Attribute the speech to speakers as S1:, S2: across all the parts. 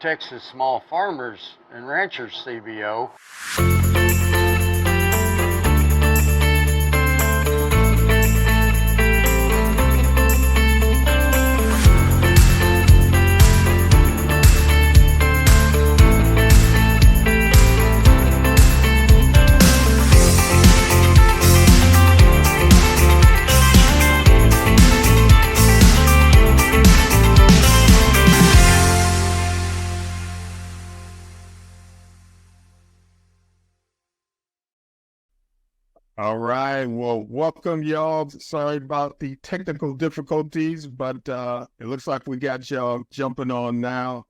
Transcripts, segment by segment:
S1: Texas Small Farmers and Ranchers CBO.
S2: All right. Well, welcome, y'all. Sorry about the technical difficulties, but it looks like we got y'all jumping on now,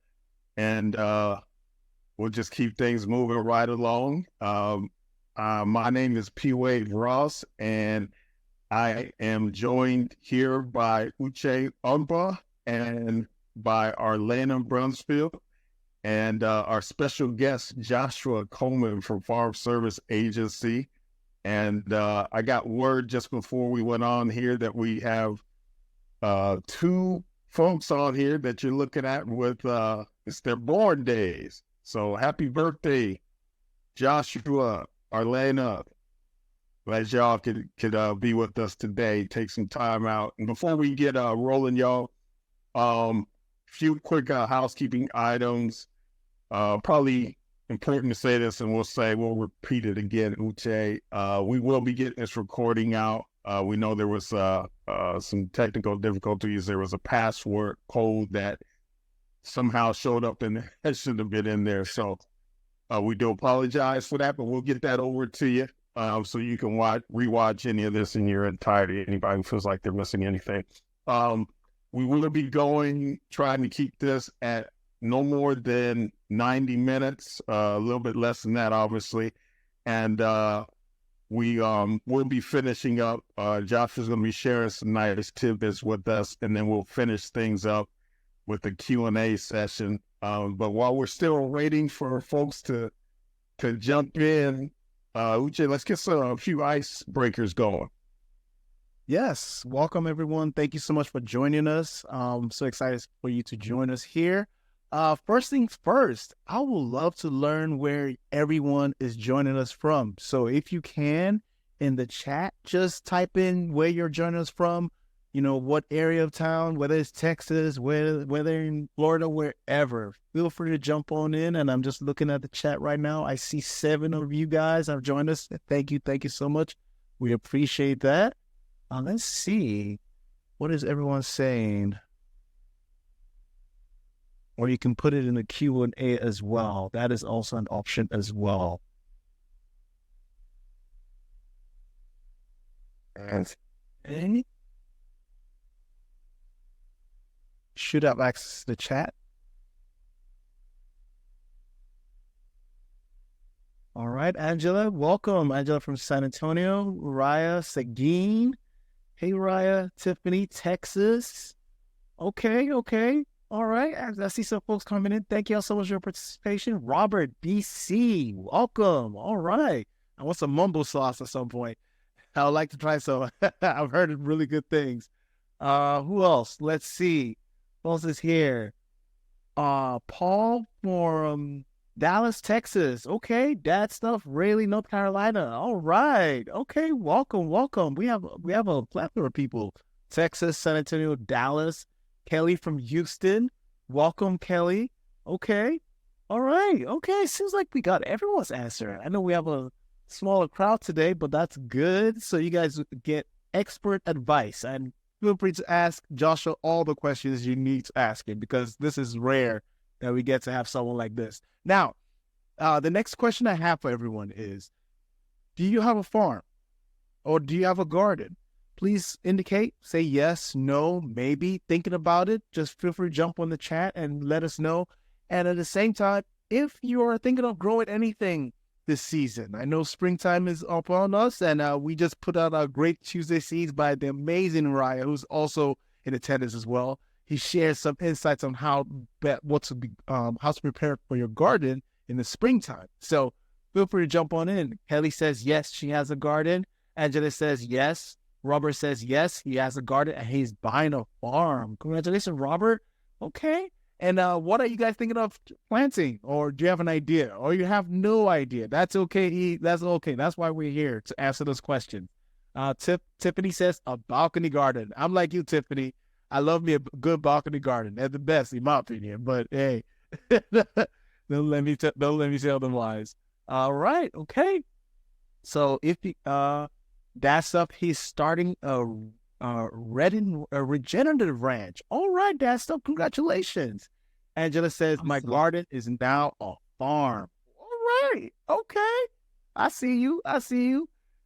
S2: and we'll just keep things moving right along. My name is P. Wade Ross, and I am joined here by Uche Ogba and by Arlena Brunsfield, and our special guest, Joshua Coleman from Farm Service Agency. And I got word just before we went on here that we have two folks on here that you're looking at with it's their born days. So happy birthday, Joshua, Arlena. Glad y'all could be with us today. Take some time out. And before we get rolling, y'all, few quick housekeeping items. Probably important to say this, and we'll repeat it again, Uche. We will be getting this recording out. We know there was some technical difficulties. There was a password code that somehow showed up and that shouldn't have been in there. So we do apologize for that, but we'll get that over to you so you can rewatch any of this in your entirety. Anybody who feels like they're missing anything. We will be trying to keep this at no more than 90 minutes, a little bit less than that, obviously. And we'll be finishing up. Josh is going to be sharing some nice tidbits with us, and then we'll finish things up with the Q&A session. But while we're still waiting for folks to jump in, Uche, let's get a few icebreakers going.
S3: Yes. Welcome, everyone. Thank you so much for joining us. I'm so excited for you to join us here. First things first, I would love to learn where everyone is joining us from. So if you can, in the chat, just type in where you're joining us from, what area of town, whether it's Texas, whether in Florida, wherever. Feel free to jump on in. And I'm just looking at the chat right now. I see 7 of you guys have joined us. Thank you so much. We appreciate that. Let's see. What is everyone saying? Or you can put it in the Q&A as well. That is also an option as well. And should have access to the chat. All right, Angela, welcome. Angela from San Antonio. Raya Seguin. Hey, Raya. Tiffany, Texas. Okay. All right, I see some folks coming in. Thank you all so much for your participation. Robert, BC, welcome. All right. I want some mumbo sauce at some point. I would like to try some. I've heard really good things. Who else? Let's see. Who else is here? Paul from Dallas, Texas. Okay, Dad Stuff, Raleigh, North Carolina. All right. Okay, welcome. We have a plethora of people. Texas, San Antonio, Dallas. Kelly from Houston. Welcome, Kelly. Okay. All right. Okay. Seems like we got everyone's answer. I know we have a smaller crowd today, but that's good. So you guys get expert advice, and feel free to ask Joshua all the questions you need to ask him, because this is rare that we get to have someone like this. Now, the next question I have for everyone is, do you have a farm or do you have a garden? Please indicate, say yes, no, maybe, thinking about it. Just feel free to jump on the chat and let us know. And at the same time, if you are thinking of growing anything this season, I know springtime is upon us, and we just put out our Great Tuesday Seeds by the amazing Raya, who's also in attendance as well. He shares some insights on how to prepare for your garden in the springtime. So feel free to jump on in. Kelly says yes, she has a garden. Angela says yes. Robert says yes, he has a garden and he's buying a farm. Congratulations, Robert. Okay. And what are you guys thinking of planting? Or do you have an idea? Or you have no idea? That's okay. That's okay. That's why we're here, to answer those questions. Tiffany says a balcony garden. I'm like you, Tiffany. I love me a good balcony garden. They're the best, in my opinion. But hey, don't let me tell them lies. All right, okay. So if that stuff, he's starting a regenerative ranch. All right, that stuff. Congratulations. Angela says my garden is now a farm. All right, okay. I see you.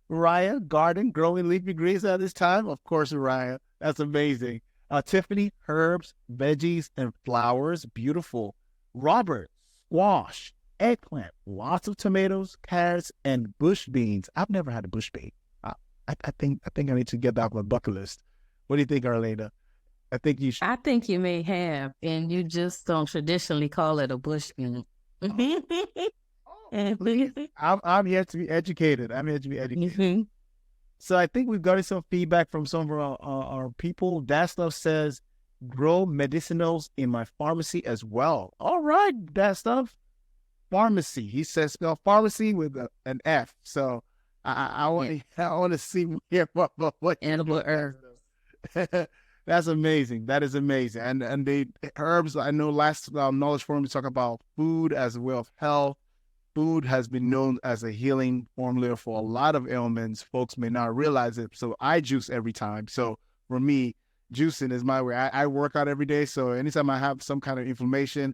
S3: Raya, garden, growing leafy greens at this time. Of course, Raya. That's amazing. Tiffany, herbs, veggies, and flowers. Beautiful. Robert, squash, eggplant, lots of tomatoes, carrots, and bush beans. I've never had a bush bean. I think I need to get that on my bucket list. What do you think, Arlena? I think you should.
S4: I think you may have, and you just don't traditionally call it a bush bean.
S3: I'm here to be educated.
S4: Mm-hmm.
S3: So I think we've gotten some feedback from some of our people. That stuff says grow medicinals in my pharmacy as well. All right, that stuff. Pharmacy. He says spell pharmacy with an F. So I want to see here what
S4: Edible herb.
S3: That's amazing. That is amazing. And the herbs, I know last Knowledge Forum we talk about food as a way of health. Food has been known as a healing formula for a lot of ailments. Folks may not realize it. So I juice every time. So for me, juicing is my way. I work out every day. So anytime I have some kind of inflammation,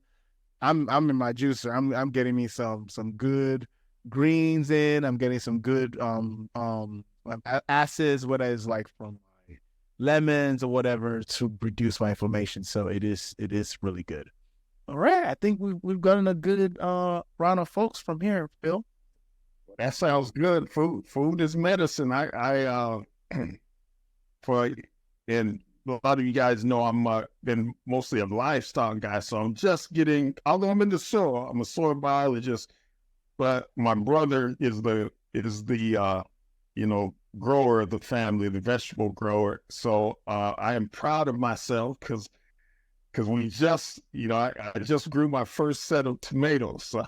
S3: I'm in my juicer. I'm getting me some good greens in. I'm getting some good acids, whether it's like from my lemons or whatever, to reduce my inflammation. So it is really good. All right, I think we've gotten a good round of folks from here, Phil.
S2: That sounds good. Food is medicine. I and a lot of you guys know I'm been mostly a livestock guy, so I'm just getting. Although I'm in the soil, I'm a soil biologist, but my brother is the grower of the family, the vegetable grower. So I am proud of myself because we just, I just grew my first set of tomatoes. So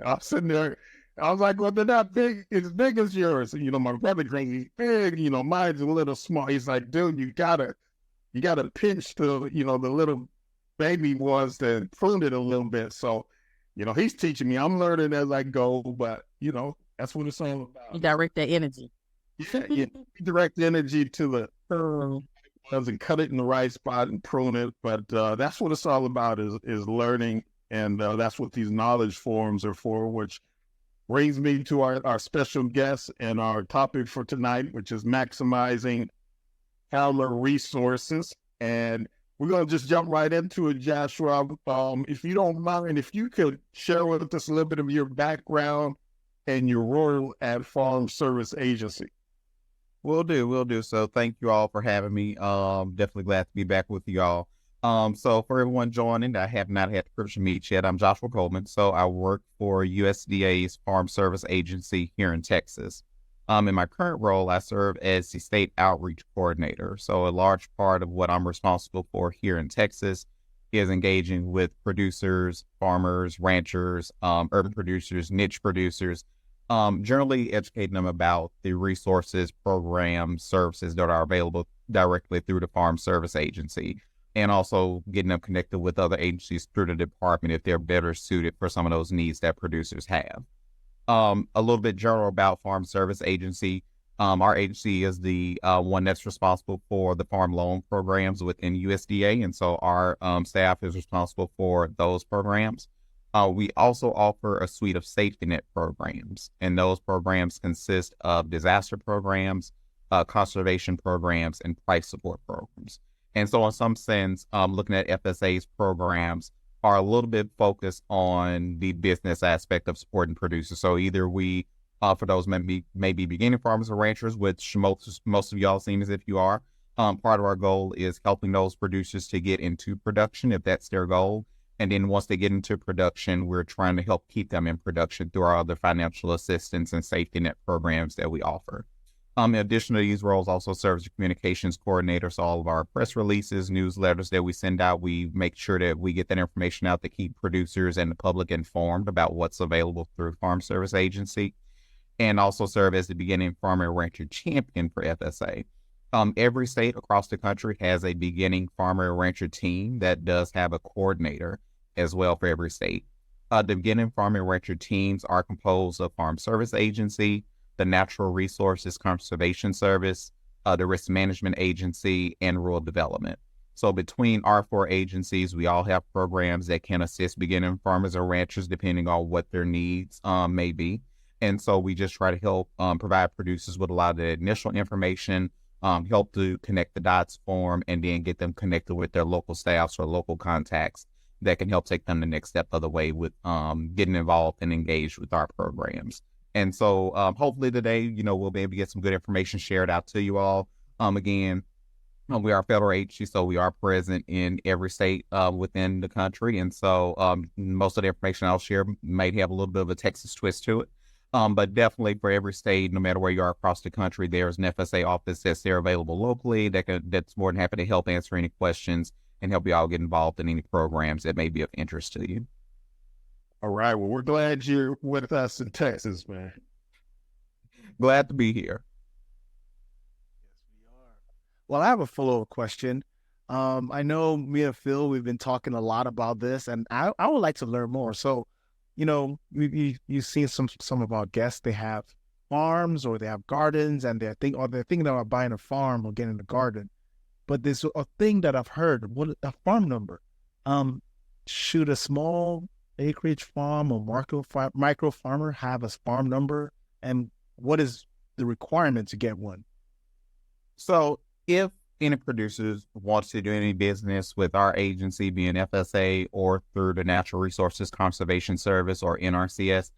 S2: I was sitting there, I was like, well, they're not as big as yours. And, my brother grew big, mine's a little small. He's like, dude, you gotta pinch the little baby ones to prune it a little bit. So, he's teaching me. I'm learning as I go, but, that's what it's all about.
S4: You direct that energy.
S2: Yeah, direct energy to the and cut it in the right spot and prune it. But that's what it's all about is learning. And that's what these knowledge forums are for, which brings me to our special guest and our topic for tonight, which is maximizing farmer resources. And we're going to just jump right into it, Joshua. If you don't mind, if you could share with us a little bit of your background and your role at Farm Service Agency.
S5: Will do. So thank you all for having me. Definitely glad to be back with you all. So for everyone joining, I have not had the privilege to meet yet. I'm Joshua Coleman. So I work for USDA's Farm Service Agency here in Texas. In my current role, I serve as the state outreach coordinator. So a large part of what I'm responsible for here in Texas is engaging with producers, farmers, ranchers, urban producers, niche producers, generally educating them about the resources, programs, services that are available directly through the Farm Service Agency, and also getting them connected with other agencies through the department if they're better suited for some of those needs that producers have. A little bit general about Farm Service Agency. Our agency is the one that's responsible for the farm loan programs within USDA, and so our staff is responsible for those programs. We also offer a suite of safety net programs, and those programs consist of disaster programs, conservation programs, and price support programs. And so in some sense, looking at FSA's programs are a little bit focused on the business aspect of supporting producers. So either we, for those maybe beginning farmers or ranchers, which most of y'all seem as if you are, part of our goal is helping those producers to get into production if that's their goal. And then once they get into production, we're trying to help keep them in production through our other financial assistance and safety net programs that we offer. In addition to these roles, also serves as communications coordinator. So all of our press releases, newsletters that we send out, we make sure that we get that information out to keep producers and the public informed about what's available through Farm Service Agency, and also serve as the beginning farmer and rancher champion for FSA. Every state across the country has a beginning farmer and rancher team that does have a coordinator as well for every state. The beginning farmer and rancher teams are composed of Farm Service Agency, the Natural Resources Conservation Service, the Risk Management Agency, and Rural Development. So between our 4 agencies, we all have programs that can assist beginning farmers or ranchers depending on what their needs may be. And so we just try to help provide producers with a lot of the initial information, help to connect the dots for them, and then get them connected with their local staffs or local contacts that can help take them the next step of the way with getting involved and engaged with our programs. And so hopefully today, we'll be able to get some good information shared out to you all. Again, we are a federal agency, so we are present in every state within the country. And so most of the information I'll share might have a little bit of a Texas twist to it. But definitely for every state, no matter where you are across the country, there's an FSA office that's there available locally that's more than happy to help answer any questions and help you all get involved in any programs that may be of interest to you.
S2: All right. Well, we're glad you're with us in Texas, man.
S5: Glad to be here.
S3: Yes, we are. Well, I have a follow-up question. I know me and Phil, we've been talking a lot about this, and I would like to learn more. So, you've seen some of our guests, they have farms or they have gardens, and they're thinking about buying a farm or getting a garden. But there's a thing that I've heard, a farm number. Should a small acreage farm or micro farmer have a farm number, and what is the requirement to get one?
S5: So if any producers wants to do any business with our agency, being FSA or through the Natural Resources Conservation Service or NRCS,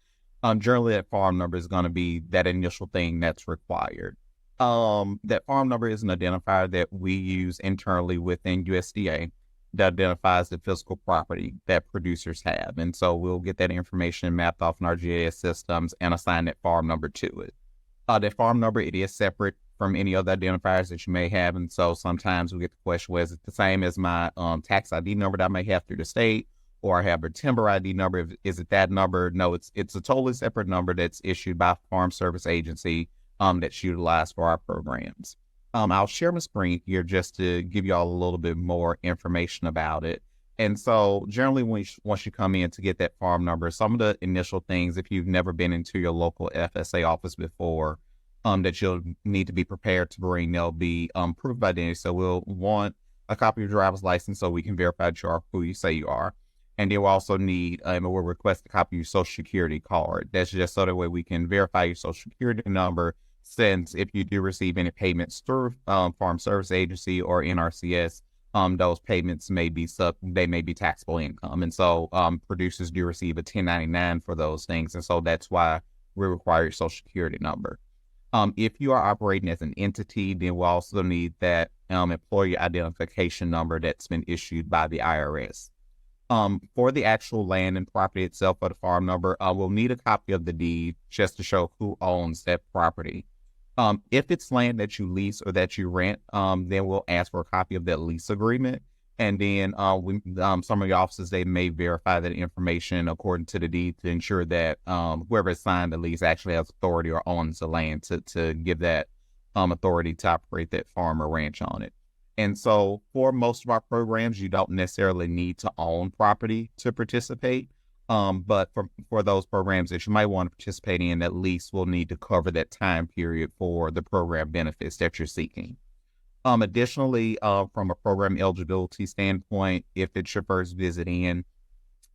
S5: generally that farm number is going to be that initial thing that's required. That farm number is an identifier that we use internally within USDA that identifies the physical property that producers have. And so we'll get that information mapped off in our GIS systems and assign that farm number to it. That farm number, it is separate from any other identifiers that you may have. And so sometimes we get the question, well, is it the same as my tax ID number that I may have through the state, or I have a timber ID number? Is it that number? No, it's a totally separate number that's issued by Farm Service Agency that's utilized for our programs. I'll share my screen here just to give you all a little bit more information about it. And so generally once you come in to get that farm number, some of the initial things, if you've never been into your local FSA office before, that you'll need to be prepared to bring, they'll be proof of identity. So we'll want a copy of your driver's license so we can verify that you are who you say you are. And you'll also need, and we'll request a copy of your social security card. That's just so that way we can verify your social security number, since if you do receive any payments through Farm Service Agency or NRCS, those payments may be taxable income. And so producers do receive a 1099 for those things. And so that's why we require your social security number. If you are operating as an entity, then we'll also need that employee identification number that's been issued by the IRS. For the actual land and property itself, for the farm number, we'll need a copy of the deed just to show who owns that property. If it's land that you lease or that you rent, then we'll ask for a copy of that lease agreement. And then some of the offices, they may verify that information according to the deed to ensure that whoever signed the lease actually has authority or owns the land to give that authority to operate that farm or ranch on it. And so for most of our programs, you don't necessarily need to own property to participate. But for those programs that you might want to participate in, at least we'll need to cover that time period for the program benefits that you're seeking. Additionally, from a program eligibility standpoint, if it's your first visit in,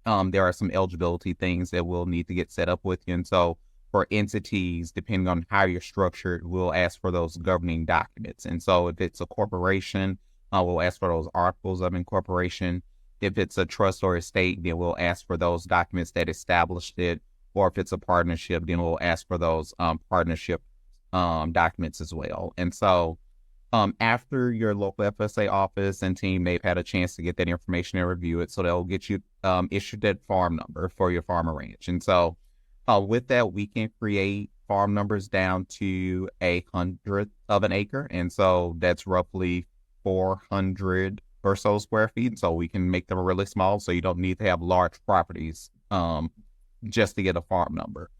S5: there are some eligibility things that we'll need to get set up with you. And so for entities, depending on how you're structured, we'll ask for those governing documents. And so if it's a corporation, we'll ask for those articles of incorporation. If it's a trust or estate, then we'll ask for those documents that established it. Or if it's a partnership, then we'll ask for those partnership documents as well. And so after your local FSA office and team, they've had a chance to get that information and review it. So they'll get you issued that farm number for your farm or ranch. And so with that, we can create farm numbers down to 100th of an acre. And so that's roughly 400 or so square feet. And so we can make them really small. So you don't need to have large properties just to get a farm number.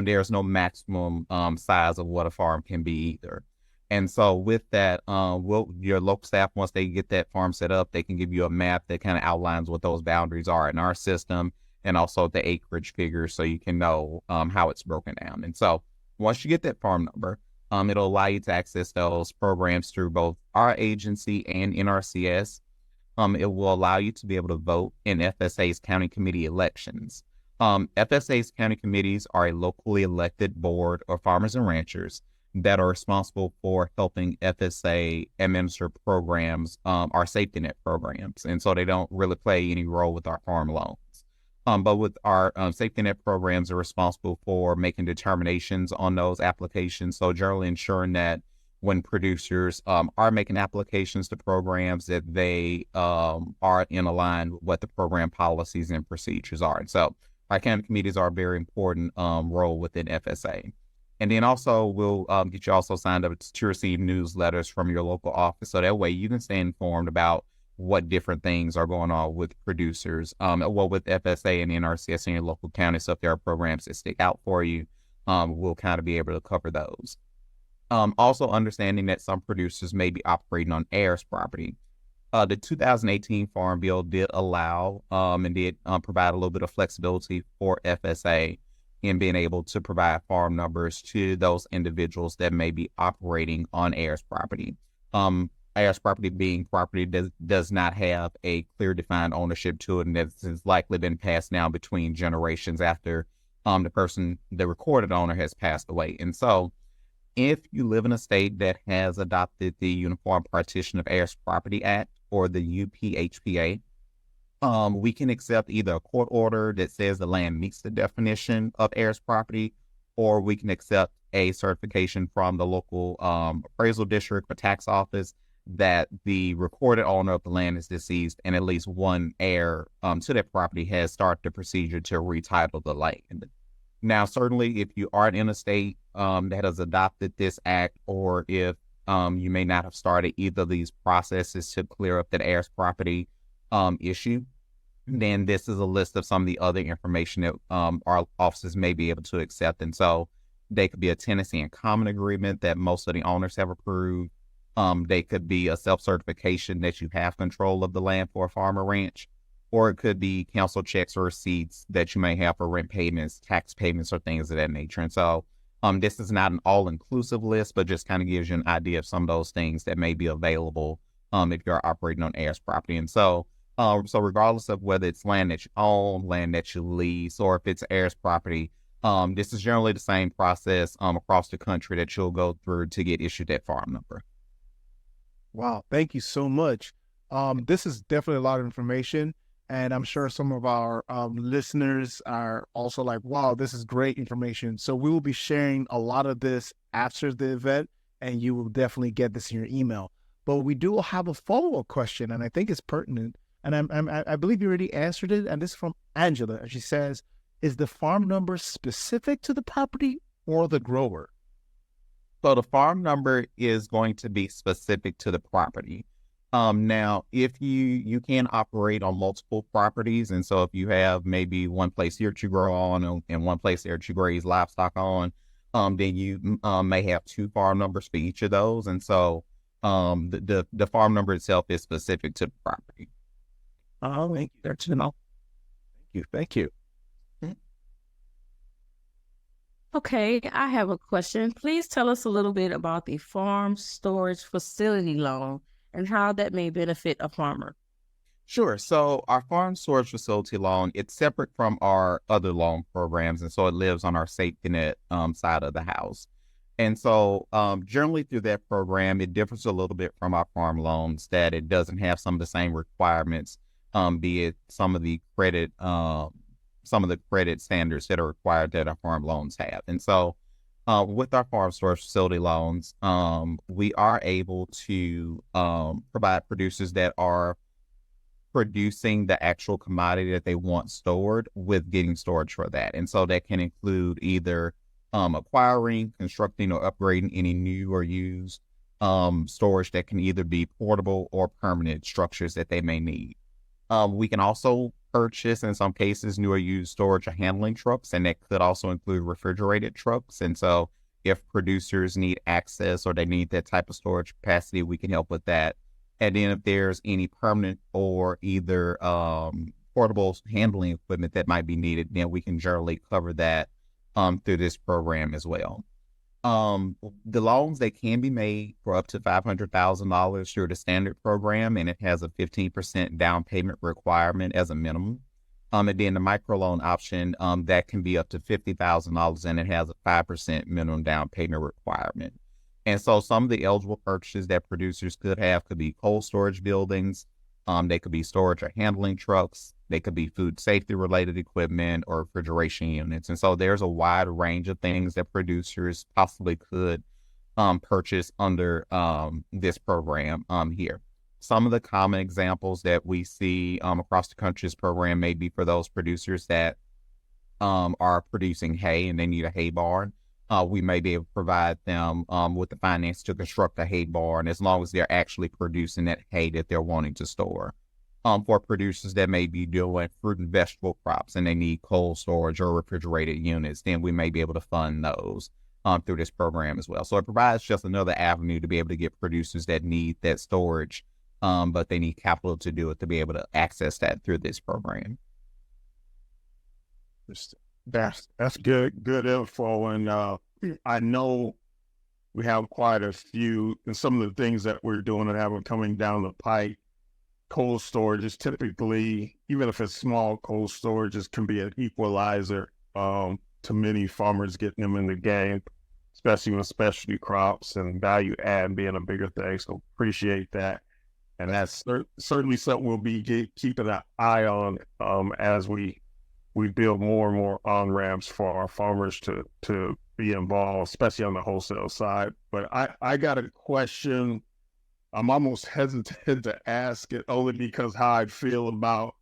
S5: There's no maximum size of what a farm can be either. And so with that, your local staff, once they get that farm set up, they can give you a map that kind of outlines what those boundaries are in our system, and also the acreage figures, so you can know how it's broken down. And so once you get that farm number, it'll allow you to access those programs through both our agency and NRCS. It will allow you to be able to vote in FSA's county committee elections. FSA's county committees are a locally elected board of farmers and ranchers that are responsible for helping FSA administer programs, our safety net programs. And so they don't really play any role with our farm loans. But with our safety net programs, are responsible for making determinations on those applications. So generally ensuring that when producers are making applications to programs, that they are in line with what the program policies and procedures are. And so our county committees are a very important role within FSA. And then also we'll get you also signed up to receive newsletters from your local office. So that way you can stay informed about what different things are going on with producers, with FSA and NRCS in your local county. So if there are programs that stick out for you, we'll kind of be able to cover those. Also understanding that some producers may be operating on heirs property. The 2018 Farm Bill did allow and did provide a little bit of flexibility for FSA in being able to provide farm numbers to those individuals that may be operating on heirs property. Heirs property being property that does not have a clear defined ownership to it, and that has likely been passed down between generations after the recorded owner has passed away. And so if you live in a state that has adopted the Uniform Partition of Heirs Property Act, or the UPHPA, we can accept either a court order that says the land meets the definition of heirs property, or we can accept a certification from the local appraisal district or tax office that the recorded owner of the land is deceased and at least one heir to that property has started the procedure to retitle the land. Now, certainly if you aren't in a state that has adopted this act, or if you may not have started either of these processes to clear up that heirs property issue, then this is a list of some of the other information that our offices may be able to accept. And so they could be a tenancy in common agreement that most of the owners have approved. They could be a self-certification that you have control of the land for a farm or ranch, or it could be council checks or receipts that you may have for rent payments, tax payments, or things of that nature. And so this is not an all-inclusive list, but just kind of gives you an idea of some of those things that may be available if you're operating on heirs property. And so regardless of whether it's land that you own, land that you lease, or if it's heirs property, this is generally the same process across the country that you'll go through to get issued that farm number.
S3: Wow, thank you so much. This is definitely a lot of information, and I'm sure some of our listeners are also like, wow, this is great information. So we will be sharing a lot of this after the event, and you will definitely get this in your email. But we do have a follow-up question, and I think it's pertinent. And I believe you already answered it, and this is from Angela. And she says, is the farm number specific to the property or the grower?
S5: So the farm number is going to be specific to the property. Now, if you can operate on multiple properties, and so if you have maybe one place here to grow on and one place there to graze livestock on, then you may have two farm numbers for each of those. And so the farm number itself is specific to the property.
S3: Oh, thank you. That's enough. Thank you.
S4: Okay, I have a question. Please tell us a little bit about the farm storage facility loan and how that may benefit a farmer.
S5: Sure. So our farm storage facility loan, it's separate from our other loan programs. And so it lives on our safety net side of the house. And so generally through that program, it differs a little bit from our farm loans, that it doesn't have some of the same requirements, be it some of the credit standards that are required that our farm loans have. And so with our farm storage facility loans, we are able to provide producers that are producing the actual commodity that they want stored with getting storage for that. And so that can include either acquiring, constructing, or upgrading any new or used storage that can either be portable or permanent structures that they may need. We can also purchase, in some cases, new or used storage or handling trucks, and that could also include refrigerated trucks. And so if producers need access or they need that type of storage capacity, we can help with that. And then if there's any permanent or either portable handling equipment that might be needed, then we can generally cover that through this program as well. The loans, they can be made for up to $500,000 through the standard program, and it has a 15% down payment requirement as a minimum. And then the microloan option, that can be up to $50,000, and it has a 5% minimum down payment requirement. And so some of the eligible purchases that producers could have could be cold storage buildings, they could be storage or handling trucks, they could be food safety related equipment or refrigeration units. And so there's a wide range of things that producers possibly could purchase under this program here. Some of the common examples that we see across the country's program may be for those producers that are producing hay and they need a hay barn. We may be able to provide them with the finance to construct a hay barn, as long as they're actually producing that hay that they're wanting to store. For producers that may be doing fruit and vegetable crops and they need cold storage or refrigerated units, then we may be able to fund those through this program as well. So it provides just another avenue to be able to get producers that need that storage, but they need capital to do it, to be able to access that through this program.
S2: That's good info. And I know we have quite a few, and some of the things that we're doing and having coming down the pipe. Cold storage is typically, even if it's small cold storage, it can be an equalizer to many farmers, getting them in the game, especially with specialty crops and value add being a bigger thing. So appreciate that. And that's certainly something we'll be keeping an eye on as we build more and more on-ramps for our farmers to be involved, especially on the wholesale side. But I got a question. I'm almost hesitant to ask it, only because how I feel about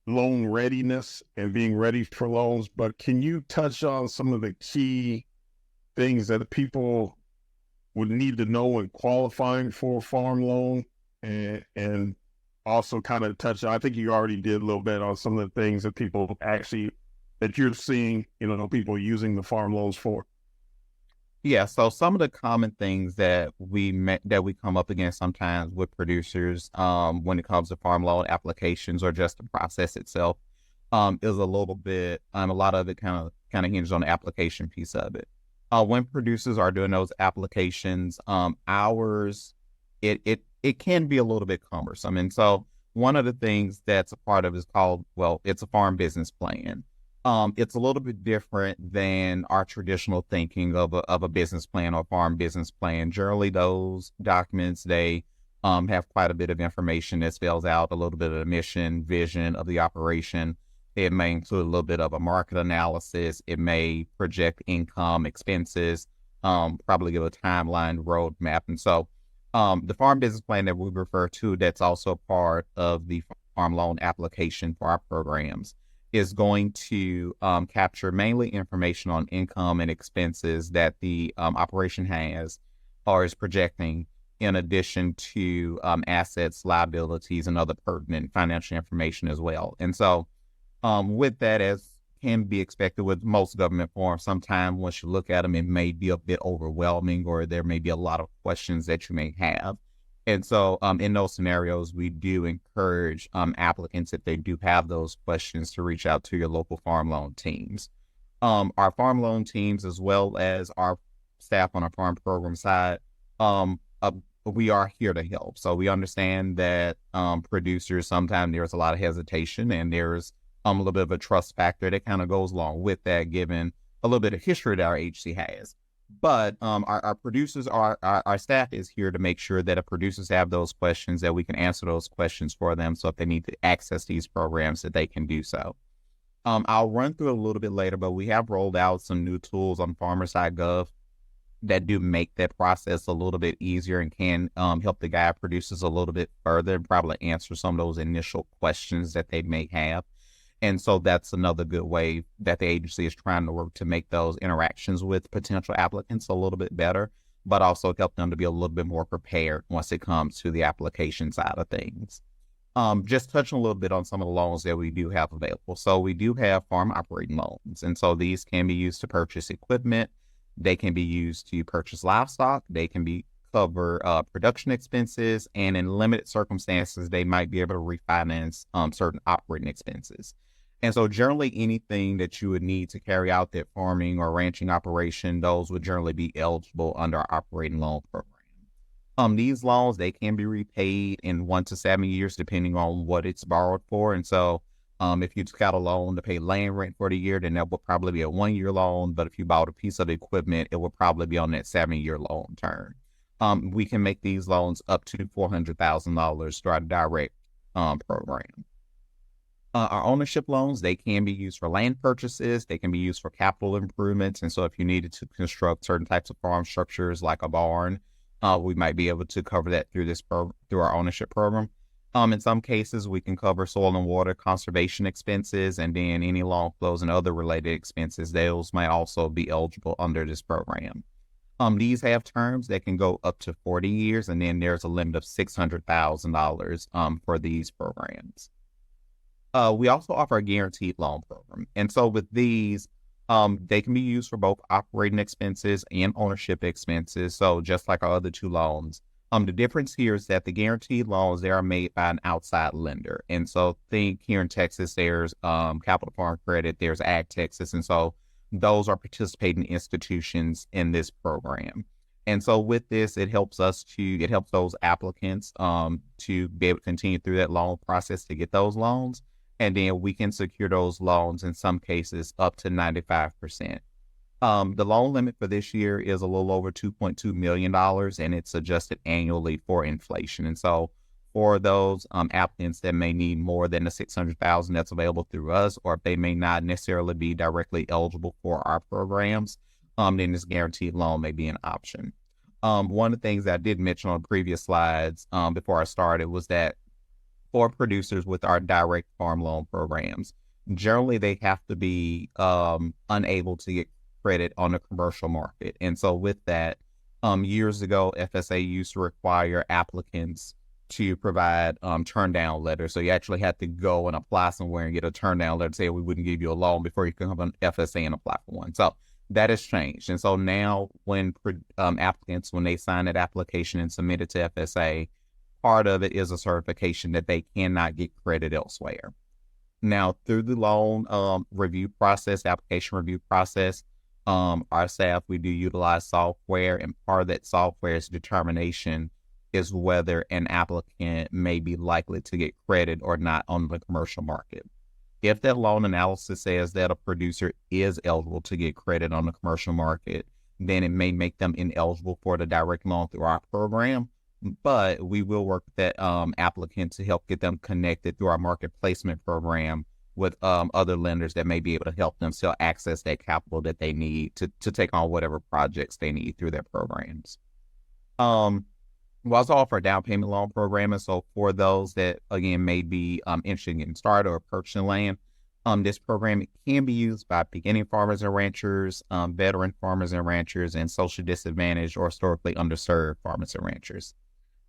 S2: loan readiness and being ready for loans. But can you touch on some of the key things that people would need to know when qualifying for a farm loan, and also kind of touch on, I think you already did a little bit on some of the things that people actually, that you're seeing, people using the farm loans for?
S5: Yeah, so some of the common things that we come up against sometimes with producers when it comes to farm loan applications or just the process itself is a little bit, a lot of it kind of hinges on the application piece of it. When producers are doing those applications, it can be a little bit cumbersome. And so one of the things that's a part of is called, it's a farm business plan. It's a little bit different than our traditional thinking of a business plan or farm business plan. Generally, those documents, they have quite a bit of information that spells out a little bit of the mission, vision of the operation. It may include a little bit of a market analysis. It may project income, expenses, probably give a timeline, roadmap. And so the farm business plan that we refer to, that's also part of the farm loan application for our programs, is going to capture mainly information on income and expenses that the operation has or is projecting, in addition to assets, liabilities, and other pertinent financial information as well. And so with that, as can be expected with most government forms, sometimes once you look at them, it may be a bit overwhelming, or there may be a lot of questions that you may have. And so in those scenarios, we do encourage applicants, if they do have those questions, to reach out to your local farm loan teams. Our farm loan teams, as well as our staff on our farm program side, we are here to help. So we understand that producers, sometimes there's a lot of hesitation, and there's a little bit of a trust factor that kind of goes along with that, given a little bit of history that our agency has. But our producers, our staff is here to make sure that if producers have those questions, that we can answer those questions for them. So if they need to access these programs, that they can do so. I'll run through it a little bit later, but we have rolled out some new tools on farmers.gov that do make that process a little bit easier and can help the guide producers a little bit further and probably answer some of those initial questions that they may have. And so that's another good way that the agency is trying to work to make those interactions with potential applicants a little bit better, but also help them to be a little bit more prepared once it comes to the application side of things. Just touching a little bit on some of the loans that we do have available. So we do have farm operating loans. And so these can be used to purchase equipment. They can be used to purchase livestock. They can be cover production expenses. And in limited circumstances, they might be able to refinance certain operating expenses. And so generally anything that you would need to carry out that farming or ranching operation, those would generally be eligible under our operating loan program. These loans, they can be repaid in 1 to 7 years, depending on what it's borrowed for. And so if you took out a loan to pay land rent for the year, then that would probably be a 1-year loan. But if you bought a piece of equipment, it would probably be on that 7-year loan term. We can make these loans up to $400,000 through our direct program. Our ownership loans, they can be used for land purchases. They can be used for capital improvements. And so if you needed to construct certain types of farm structures like a barn, we might be able to cover that through through our ownership program. In some cases, we can cover soil and water conservation expenses, and then any lawn flows and other related expenses. Those might also be eligible under this program. These have terms that can go up to 40 years, and then there's a limit of $600,000 for these programs. We also offer a guaranteed loan program. And so with these, they can be used for both operating expenses and ownership expenses. So just like our other two loans, the difference here is that the guaranteed loans, they are made by an outside lender. And so think here in Texas, there's Capital Farm Credit, there's Ag Texas. And so those are participating institutions in this program. And so with this, it helps those applicants to be able to continue through that loan process to get those loans. And then we can secure those loans in some cases up to 95%. The loan limit for this year is a little over $2.2 million, and it's adjusted annually for inflation. And so for those applicants that may need more than the $600,000 that's available through us, or if they may not necessarily be directly eligible for our programs, then this guaranteed loan may be an option. One of the things that I did mention on previous slides before I started was that for producers with our direct farm loan programs, generally they have to be unable to get credit on the commercial market. And so with that, years ago, FSA used to require applicants to provide turn down letters. So you actually had to go and apply somewhere and get a turn down letter, say we wouldn't give you a loan before you can come on FSA and apply for one. So that has changed. And so now when applicants, when they sign that application and submit it to FSA, part of it is a certification that they cannot get credit elsewhere. Now, through the loan review process, application review process, our staff, we do utilize software, and part of that software's determination is whether an applicant may be likely to get credit or not on the commercial market. If that loan analysis says that a producer is eligible to get credit on the commercial market, then it may make them ineligible for the direct loan through our program. But we will work with that applicant to help get them connected through our market placement program with other lenders that may be able to help them still access that capital that they need to take on whatever projects they need through their programs. We also offer a down payment loan program. And so for those that, again, may be interested in getting started or purchasing land, this program, it can be used by beginning farmers and ranchers, veteran farmers and ranchers, and socially disadvantaged or historically underserved farmers and ranchers.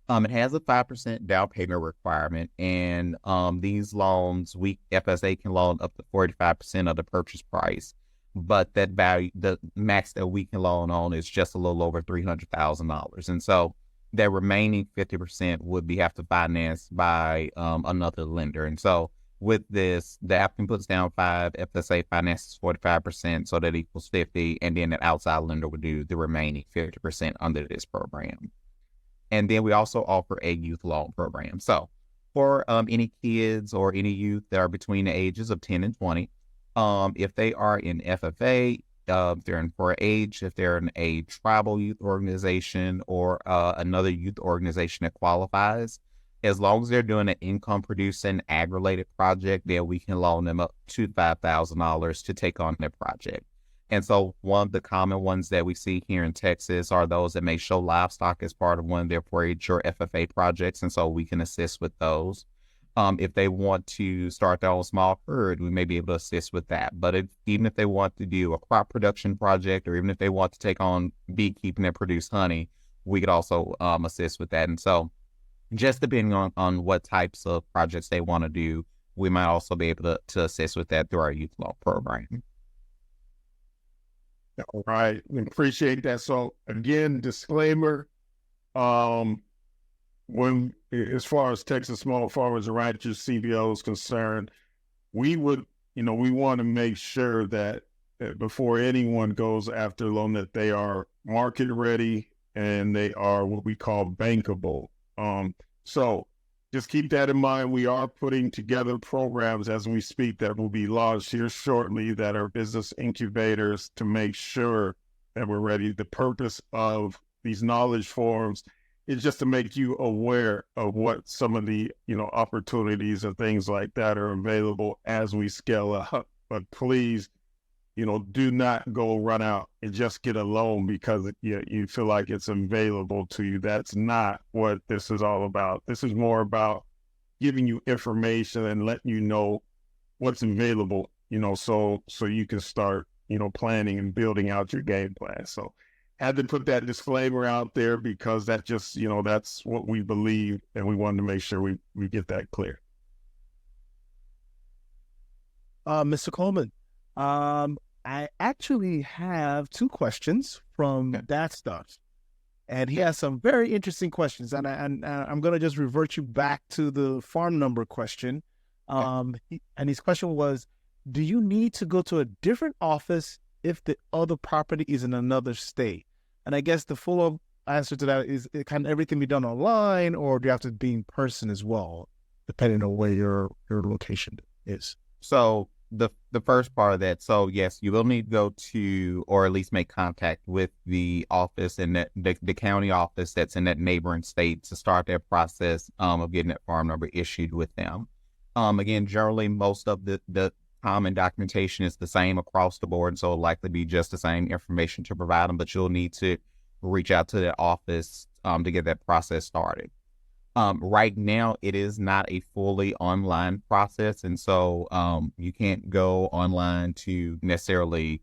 S5: It has a 5% down payment requirement, and these loans, FSA can loan up to 45% of the purchase price, but that value, the max that we can loan on is just a little over $300,000. And so that remaining 50% would have to finance by another lender. And so with this, the applicant puts down 5, FSA finances 45%, so that equals 50, and then an outside lender would do the remaining 50% under this program. And then we also offer a youth loan program. So for any kids or any youth that are between the ages of 10 and 20, if they are in FFA, if they're in 4-H, if they're in a tribal youth organization or another youth organization that qualifies, as long as they're doing an income producing ag-related project, then we can loan them up to $5,000 to take on their project. And so one of the common ones that we see here in Texas are those that may show livestock as part of one of their 4-H or FFA projects. And so we can assist with those. If they want to start their own small herd, we may be able to assist with that. But even if they want to do a crop production project, or even if they want to take on beekeeping and produce honey, we could also assist with that. And so just depending on what types of projects they want to do, we might also be able to assist with that through our youth loan program.
S2: All right. We appreciate that. So again, disclaimer, when, as far as Texas Small Farmers and Ranchers CBO is concerned, we would, we want to make sure that before anyone goes after a loan, that they are market ready and they are what we call bankable. So just keep that in mind. We are putting together programs as we speak that will be launched here shortly that are business incubators to make sure that we're ready. The purpose of these knowledge forums is just to make you aware of what some of the, opportunities and things like that are available as we scale up. But please, do not go run out and just get a loan because you feel like it's available to you. That's not what this is all about. This is more about giving you information and letting you know what's available, so you can start, planning and building out your game plan. So had to put that disclaimer out there because that just, that's what we believe, and we wanted to make sure we get that clear.
S3: Mr. Coleman, I actually have 2 questions from that stuff, and he has some very interesting questions, and I'm going to just revert you back to the farm number question. And his question was, do you need to go to a different office if the other property is in another state? And I guess the full answer to that is, can everything be done online, or do you have to be in person as well, depending on where your location is?
S5: So the first part of that, so yes, you will need to go to, or at least make contact with the office and the county office that's in that neighboring state to start that process of getting that farm number issued with them. Again, generally, most of the common documentation is the same across the board, so it'll likely be just the same information to provide them, but you'll need to reach out to the office to get that process started. Right now, it is not a fully online process, and so you can't go online to necessarily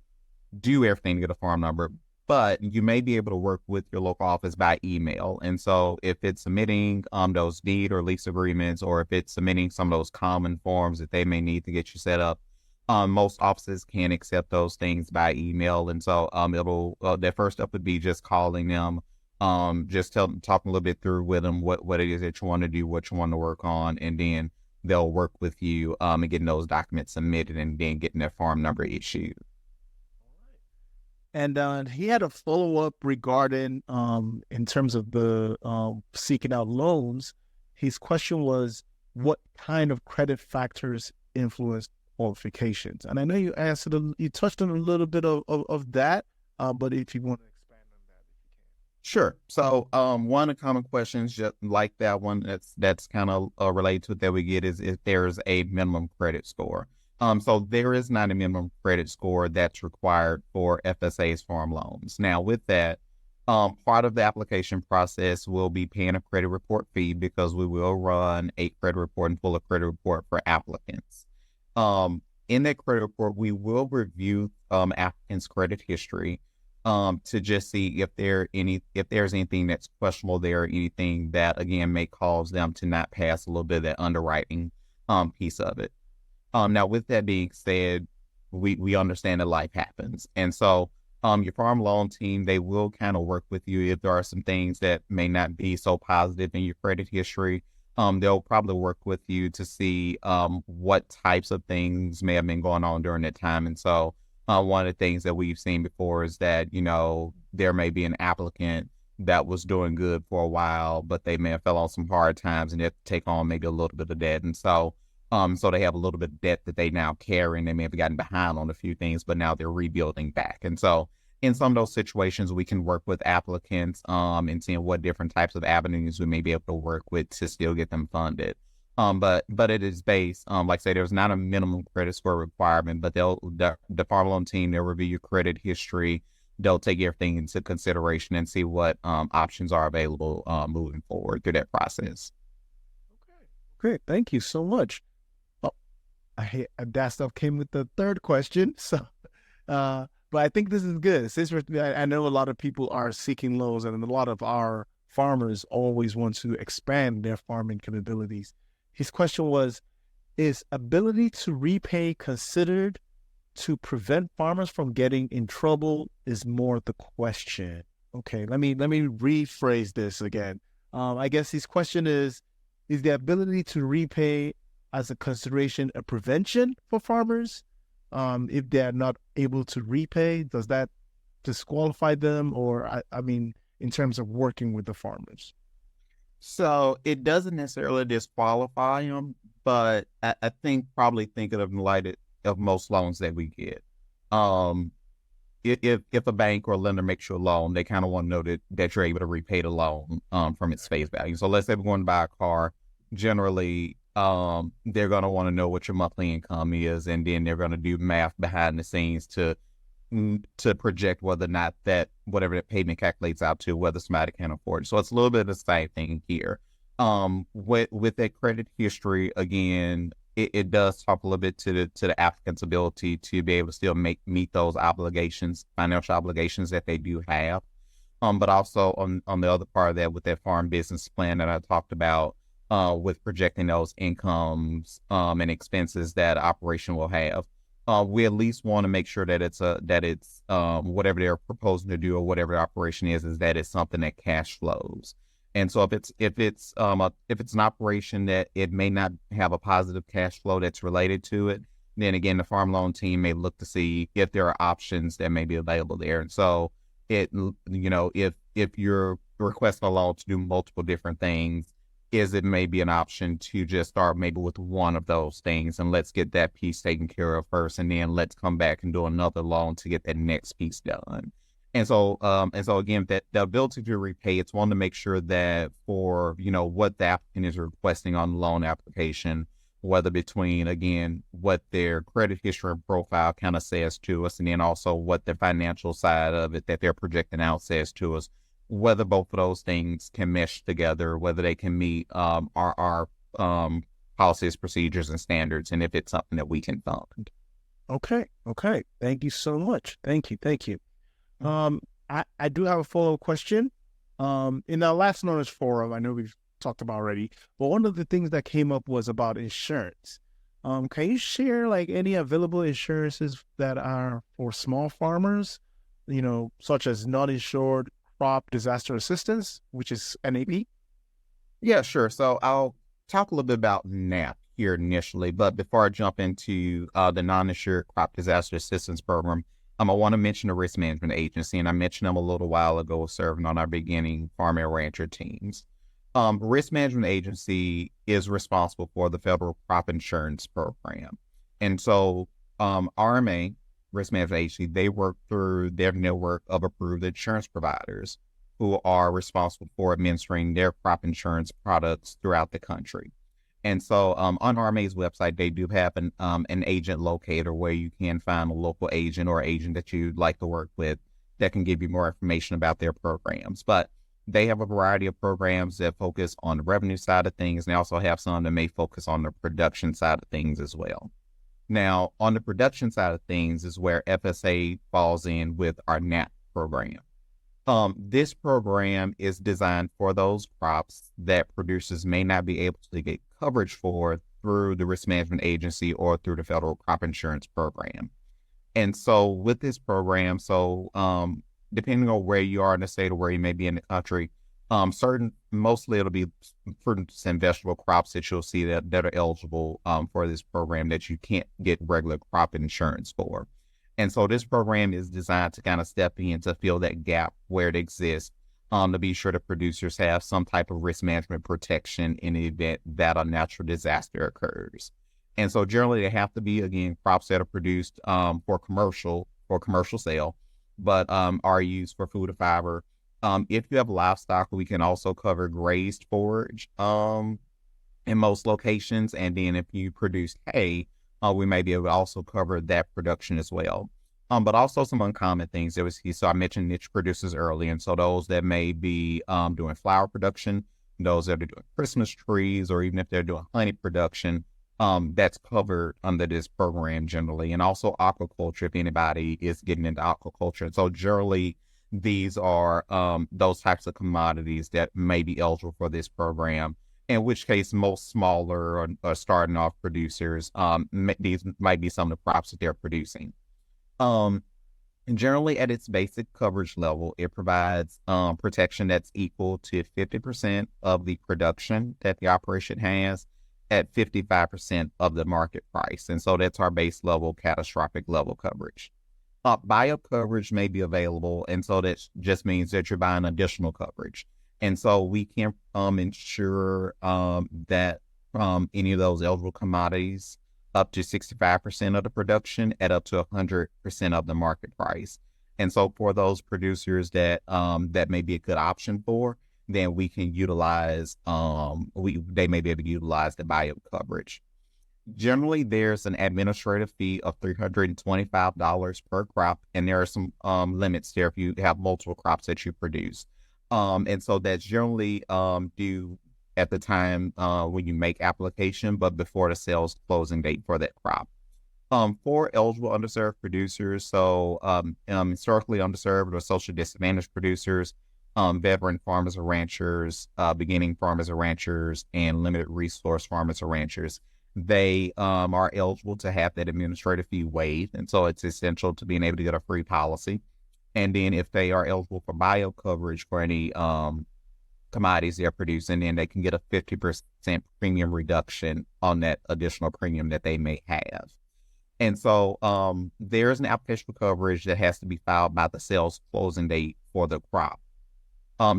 S5: do everything to get a farm number, but you may be able to work with your local office by email. And so if it's submitting those deed or lease agreements, or if it's submitting some of those common forms that they may need to get you set up, most offices can accept those things by email. And so that first step would be just calling them, just talking a little bit through with them what it is that you want to do, what you want to work on, and then they'll work with you and getting those documents submitted and then getting their farm number issued.
S3: And he had a follow-up regarding, in terms of the seeking out loans. His question was, what kind of credit factors influence qualifications? And I know you answered, you touched on a little bit of that, but if you want to expand on that, if you can.
S5: Sure. So one of the common questions, just like that one, that's kind of related to it that we get is if there's a minimum credit score. So there is not a minimum credit score that's required for FSA's farm loans. Now, with that, part of the application process will be paying a credit report fee because we will run a credit report and pull a credit report for applicants. In that credit report, we will review applicants' credit history to just see if there's anything that's questionable there, or anything that, again, may cause them to not pass a little bit of that underwriting piece of it. Now, with that being said, we understand that life happens. And so your farm loan team, they will kind of work with you if there are some things that may not be so positive in your credit history. They'll probably work with you to see what types of things may have been going on during that time. And so one of the things that we've seen before is that, there may be an applicant that was doing good for a while, but they may have fell on some hard times and they have to take on maybe a little bit of debt. And so they have a little bit of debt that they now carry, and they may have gotten behind on a few things, but now they're rebuilding back. And so in some of those situations, we can work with applicants and seeing what different types of avenues we may be able to work with to still get them funded. But it is based, like I say, there's not a minimum credit score requirement, but the farm loan team, they'll review your credit history. They'll take everything into consideration and see what options are available moving forward through that process.
S3: Great. Thank you so much. Oh, that stuff came with the third question. So, but I think this is good. Since I know a lot of people are seeking loans, and a lot of our farmers always want to expand their farming capabilities. His question was, is ability to repay considered to prevent farmers from getting in trouble is more the question. Okay, let me rephrase this again. I guess his question is the ability to repay as a consideration a prevention for farmers? If they're not able to repay, does that disqualify them? Or, I mean, in terms of working with the farmers?
S5: So it doesn't necessarily disqualify them, but I think probably thinking of in light of most loans that we get. If a bank or a lender makes you a loan, they kind of want to know that you're able to repay the loan from its face value. So let's say we're going to buy a car. Generally, they're going to want to know what your monthly income is, and then they're going to do math behind the scenes to project whether or not that whatever that payment calculates out to, whether somebody can afford it. So it's a little bit of the same thing here. With that credit history, again, it does talk a little bit to the applicant's ability to be able to still meet those obligations, financial obligations that they do have. But also on the other part of that, with that farm business plan that I talked about, with projecting those incomes and expenses that operation will have. We at least want to make sure that it's whatever they're proposing to do or whatever the operation is that it's something that cash flows. And so if it's an operation that it may not have a positive cash flow that's related to it, then again the farm loan team may look to see if there are options that may be available there. And so if you're requesting a loan to do multiple different things, it may be an option to just start maybe with one of those things and let's get that piece taken care of first, and then let's come back and do another loan to get that next piece done. And so again, that the ability to repay, it's one to make sure that for, what the applicant is requesting on the loan application, whether between, again, what their credit history and profile kind of says to us, and then also what the financial side of it that they're projecting out says to us, whether both of those things can mesh together, whether they can meet our policies, procedures, and standards, and if it's something that we can fund.
S3: Okay. Thank you so much. Thank you. I do have a follow-up question. In our last notice forum, I know we've talked about already, but one of the things that came up was about insurance. Can you share any available insurances that are for small farmers, such as non-insured crop disaster assistance, which is NAP?
S5: Yeah, sure. So I'll talk a little bit about NAP here initially, but before I jump into the non-insured crop disaster assistance program, I want to mention the risk management agency, and I mentioned them a little while ago serving on our beginning farm and rancher teams. Risk management agency is responsible for the federal crop insurance program. And so RMA, risk management agency, they work through their network of approved insurance providers who are responsible for administering their crop insurance products throughout the country. And so on RMA's website, they do have an agent locator where you can find a local agent or agent that you'd like to work with that can give you more information about their programs. But they have a variety of programs that focus on the revenue side of things. And they also have some that may focus on the production side of things as well. Now, on the production side of things is where FSA falls in with our NAP program. This program is designed for those crops that producers may not be able to get coverage for through the risk management agency or through the federal crop insurance program. And so with this program, depending on where you are in the state or where you may be in the country, mostly it'll be fruits and vegetable crops that you'll see that are eligible for this program that you can't get regular crop insurance for. And so this program is designed to kind of step in to fill that gap where it exists, to be sure the producers have some type of risk management protection in the event that a natural disaster occurs. And so generally they have to be, again, crops that are produced for commercial sale, but are used for food or fiber. If you have livestock, we can also cover grazed forage in most locations. And then if you produce hay, we may be able to also cover that production as well. But also some uncommon things. So I mentioned niche producers earlier, and so those that may be doing flour production, those that are doing Christmas trees, or even if they're doing honey production, that's covered under this program generally. And also aquaculture, if anybody is getting into aquaculture. So generally, these are those types of commodities that may be eligible for this program, in which case most smaller or starting off producers, these might be some of the crops that they're producing. And generally, at its basic coverage level, it provides protection that's equal to 50% of the production that the operation has at 55% of the market price. And so that's our base level, catastrophic level coverage. Buy-up coverage may be available, and so that just means that you're buying additional coverage. And so we can ensure that any of those eligible commodities up to 65% of the production at up to 100% of the market price. And so for those producers that that may be a good option for, then we can utilize, they may be able to utilize the buy-up coverage. Generally, there's an administrative fee of $325 per crop, and there are some limits there if you have multiple crops that you produce. And so that's generally due at the time when you make application, but before the sales closing date for that crop. For eligible underserved producers, so historically underserved or socially disadvantaged producers, veteran farmers or ranchers, beginning farmers or ranchers, and limited resource farmers or ranchers, they are eligible to have that administrative fee waived. And so it's essential to being able to get a free policy. And then if they are eligible for bio coverage for any commodities they're producing, then they can get a 50% premium reduction on that additional premium that they may have. And so there's an application for coverage that has to be filed by the sales closing date for the crop.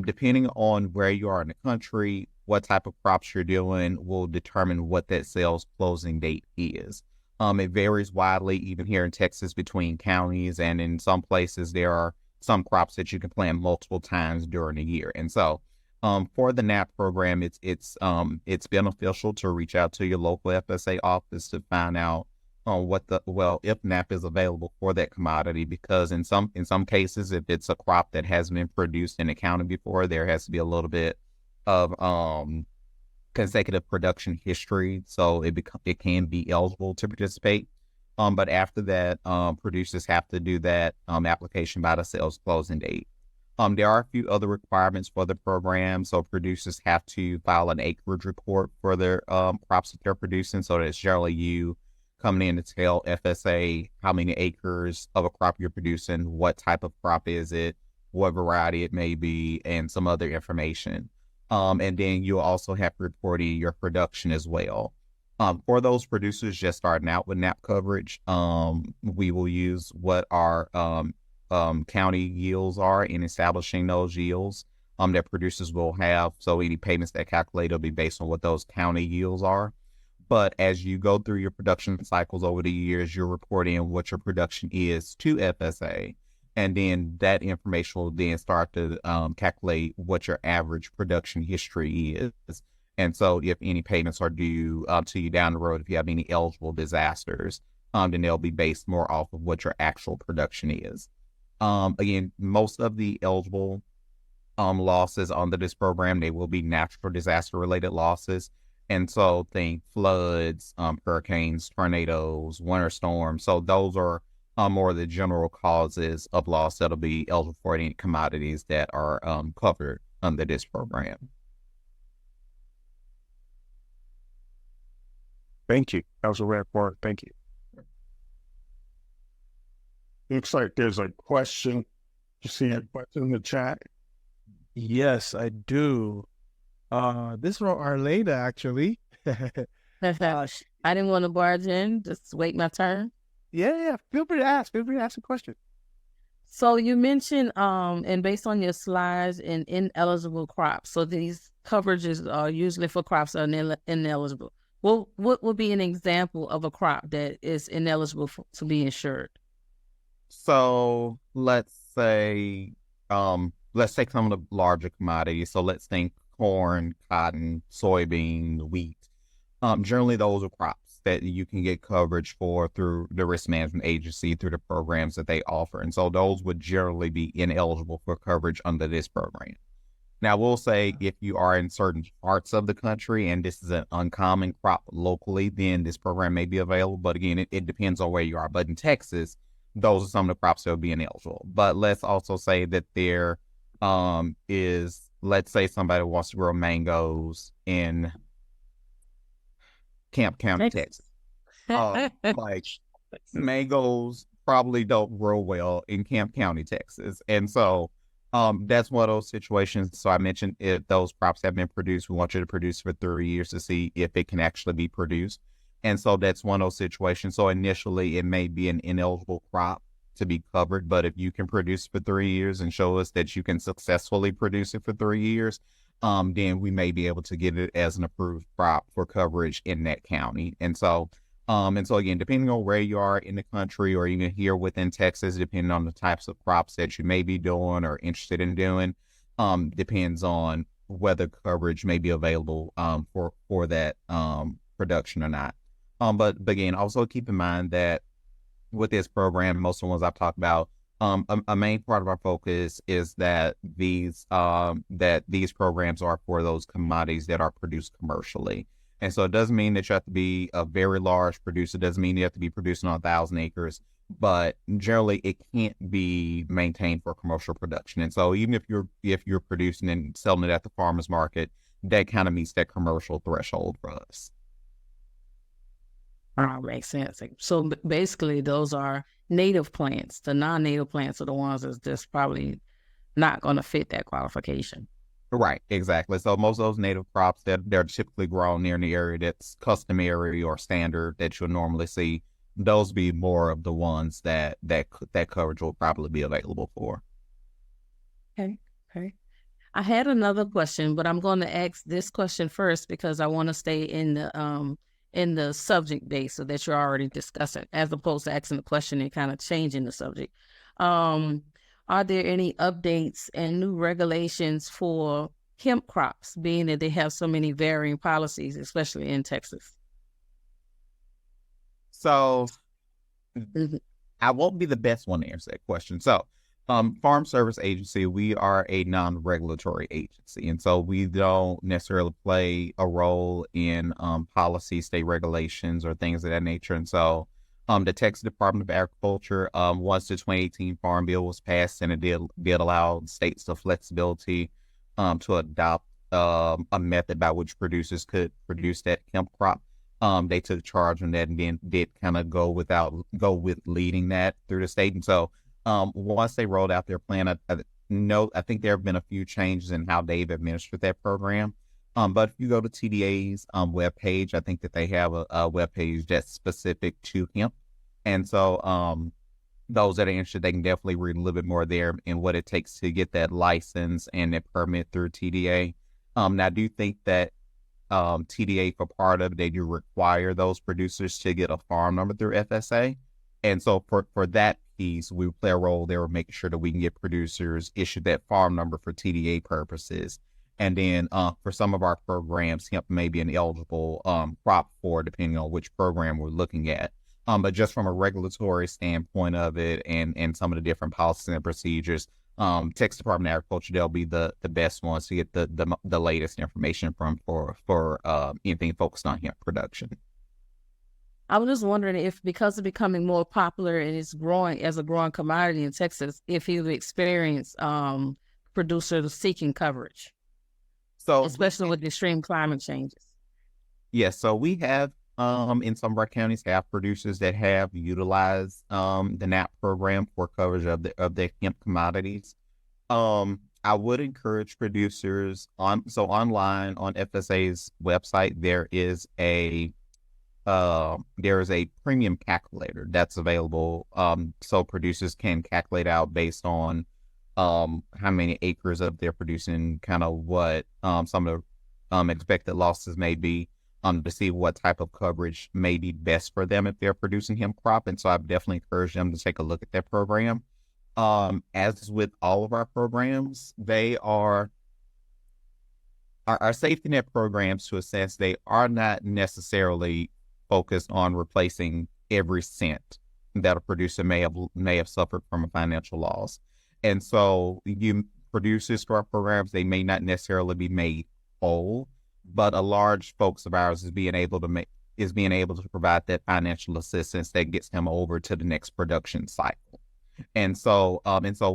S5: Depending on where you are in the country, what type of crops you're doing will determine what that sales closing date is. It varies widely, even here in Texas, between counties, and in some places there are some crops that you can plant multiple times during the year. And so for the NAP program, it's beneficial to reach out to your local FSA office to find out if NAP is available for that commodity, because in some cases, if it's a crop that hasn't been produced in the county before, there has to be a little bit of consecutive production history, so it can be eligible to participate. But after that, producers have to do that application by the sales closing date. There are a few other requirements for the program. So producers have to file an acreage report for their crops that they're producing. So that's generally you coming in to tell FSA how many acres of a crop you're producing, what type of crop is it, what variety it may be, and some other information. And then you'll also have to report in your production as well. For those producers just starting out with NAP coverage, we will use what our county yields are in establishing those yields that producers will have. So any payments that calculate will be based on what those county yields are. But as you go through your production cycles over the years, you're reporting what your production is to FSA. And then that information will then start to calculate what your average production history is. And so if any payments are due to you down the road, if you have any eligible disasters, then they'll be based more off of what your actual production is. Again, most of the eligible losses under this program, they will be natural disaster related losses. And so think floods, hurricanes, tornadoes, winter storms. So those are more of the general causes of loss that'll be eligible for any commodities that are covered under this program.
S2: Thank you. That was a rare part. Thank you. Looks like there's a question. You see a question in the chat?
S3: Yes, I do. This is from Arleda, actually.
S4: Gosh, I didn't want to barge in. Just wait my turn.
S3: Yeah. Feel free to ask. Feel free to ask a question.
S4: So you mentioned, and based on your slides, ineligible crops. So these coverages are usually for crops that are ineligible. Well, what would be an example of a crop that is ineligible to be insured?
S5: So let's take some of the larger commodities. So let's think corn, cotton, soybean, wheat. Generally, those are crops that you can get coverage for through the risk management agency, through the programs that they offer. And so those would generally be ineligible for coverage under this program. Now, we'll say if you are in certain parts of the country and this is an uncommon crop locally, then this program may be available. But again, it depends on where you are. But in Texas, those are some of the crops that will be ineligible. But let's also say that there is, let's say somebody wants to grow mangoes in Camp County, Texas. Like mangoes probably don't grow well in Camp County, Texas. And so that's one of those situations. So I mentioned if those crops have been produced, we want you to produce for 3 years to see if it can actually be produced. And so that's one of those situations. So initially it may be an ineligible crop to be covered, but if you can produce for 3 years and show us that you can successfully produce it for 3 years, then we may be able to get it as an approved crop for coverage in that county. And so again, depending on where you are in the country or even here within Texas, depending on the types of crops that you may be doing or interested in doing, depends on whether coverage may be available for that production or not. But again, also keep in mind that with this program, most of the ones I've talked about, a main part of our focus is that these programs are for those commodities that are produced commercially. And so it doesn't mean that you have to be a very large producer. It doesn't mean you have to be producing on 1,000 acres, but generally it can't be maintained for commercial production. And so even if you're producing and selling it at the farmer's market, that kind of meets that commercial threshold for us.
S4: Makes sense. So basically, those are native plants. The non-native plants are the ones that's just probably not going to fit that qualification.
S5: Right, exactly. So most of those native crops that they're typically grown near in the area that's customary or standard that you'll normally see, those be more of the ones that coverage will probably be available for.
S4: Okay. I had another question, but I'm going to ask this question first because I want to stay in the subject base so that you're already discussing, as opposed to asking the question and kind of changing the subject. Are there any updates and new regulations for hemp crops, being that they have so many varying policies, especially in Texas?
S5: So I won't be the best one to answer that question. So Farm Service Agency, we are a non-regulatory agency. And so we don't necessarily play a role in policy, state regulations, or things of that nature. And so the Texas Department of Agriculture, once the 2018 Farm Bill was passed, and it did allow states the flexibility to adopt a method by which producers could produce that hemp crop. They took charge on that and then did kind of go with leading that through the state. And so once they rolled out their plan, I think there have been a few changes in how they've administered that program. But if you go to TDA's webpage, I think that they have a webpage that's specific to hemp. And so those that are interested, they can definitely read a little bit more there in what it takes to get that license and that permit through TDA. Now, I do think that TDA, for part of it, they do require those producers to get a farm number through FSA. And so for that piece, we play a role there of making sure that we can get producers issued that farm number for TDA purposes. And then for some of our programs, hemp may be an eligible crop for, depending on which program we're looking at. But just from a regulatory standpoint of it and some of the different policies and procedures, Texas Department of Agriculture, they'll be the best ones to get the latest information from for anything focused on hemp production.
S4: I was just wondering if, because of becoming more popular and it's growing as a growing commodity in Texas, if you've experienced producers seeking coverage. So, especially with extreme climate changes.
S5: Yes, so we have in some of our counties have producers that have utilized the NAP program for coverage of the hemp commodities. I would encourage producers online on FSA's website there is a premium calculator that's available, so producers can calculate out based on how many acres of they're producing, kind of what some of the expected losses may be, to see what type of coverage may be best for them if they're producing hemp crop. And so I definitely encourage them to take a look at that program. As with all of our programs, they are our safety net programs, to a sense. They are not necessarily focused on replacing every cent that a producer may have suffered from a financial loss. And so producers to our programs, they may not necessarily be made whole, but a large focus of ours is being able to provide that financial assistance that gets them over to the next production cycle. And so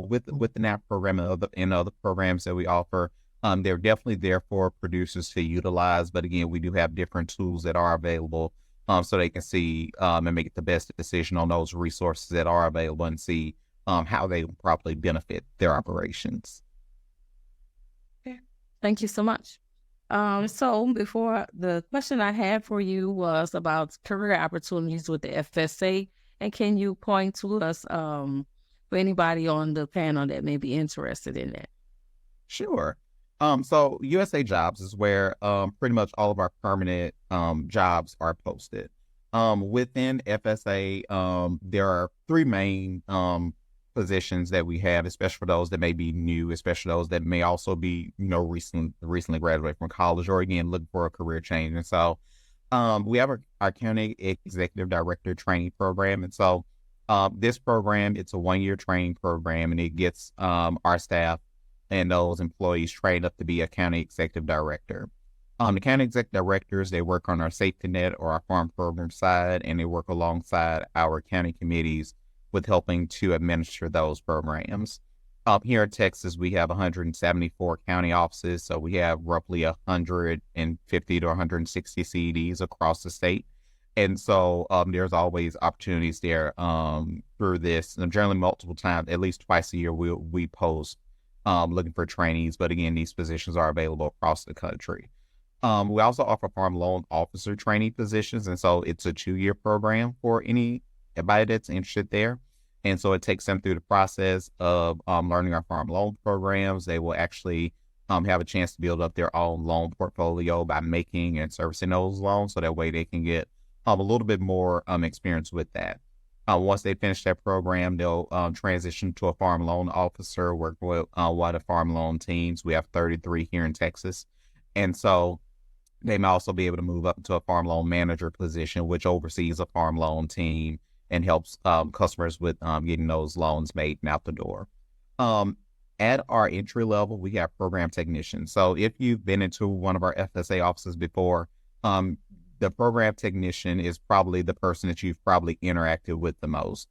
S5: with the NAP program and other programs that we offer, they're definitely there for producers to utilize. But again, we do have different tools that are available, so they can see and make the best decision on those resources that are available and see how they properly benefit their operations.
S4: Thank you so much. So before, the question I had for you was about career opportunities with the FSA, and can you point to us for anybody on the panel that may be interested in that?
S5: Sure. So USA Jobs is where pretty much all of our permanent jobs are posted. Within FSA, there are three main positions that we have, especially for those that may be new, especially those that may also be, recently graduated from college or again looking for a career change. And so we have our county executive director training program. And so this program, it's a 1-year training program, and it gets our staff and those employees trained up to be a county executive director. The county executive directors, they work on our safety net or our farm program side, and they work alongside our county committees with helping to administer those programs. Here in Texas, we have 174 county offices, so we have roughly 150 to 160 CEDs across the state. And so there's always opportunities there through this. And generally multiple times, at least twice a year, we post looking for trainees. But again, these positions are available across the country. We also offer farm loan officer training positions. And so it's a 2-year program for anybody that's interested there. And so it takes them through the process of learning our farm loan programs. They will actually have a chance to build up their own loan portfolio by making and servicing those loans. So that way they can get a little bit more experience with that. Once they finish that program, they'll transition to a farm loan officer, work with one of the farm loan teams. We have 33 here in Texas. And so they may also be able to move up to a farm loan manager position, which oversees a farm loan team and helps customers with getting those loans made and out the door. At our entry level, we have program technicians. So if you've been into one of our FSA offices before, the program technician is probably the person that you've probably interacted with the most.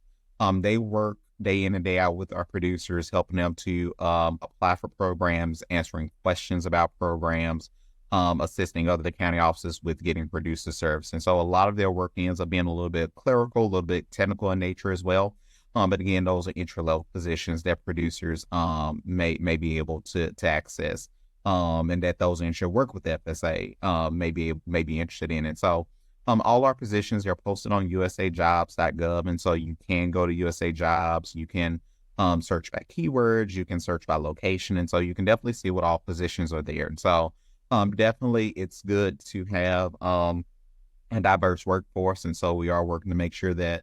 S5: They work day in and day out with our producers, helping them to apply for programs, answering questions about programs, assisting other county offices with getting producer service. And so a lot of their work ends up being a little bit clerical, a little bit technical in nature as well. But again, those are entry-level positions that producers may be able to access. And that those insured work with FSA may be interested in it. So all our positions are posted on usajobs.gov, and so you can go to USA Jobs. You can search by keywords, you can search by location, and so you can definitely see what all positions are there. And so definitely it's good to have a diverse workforce, and so we are working to make sure that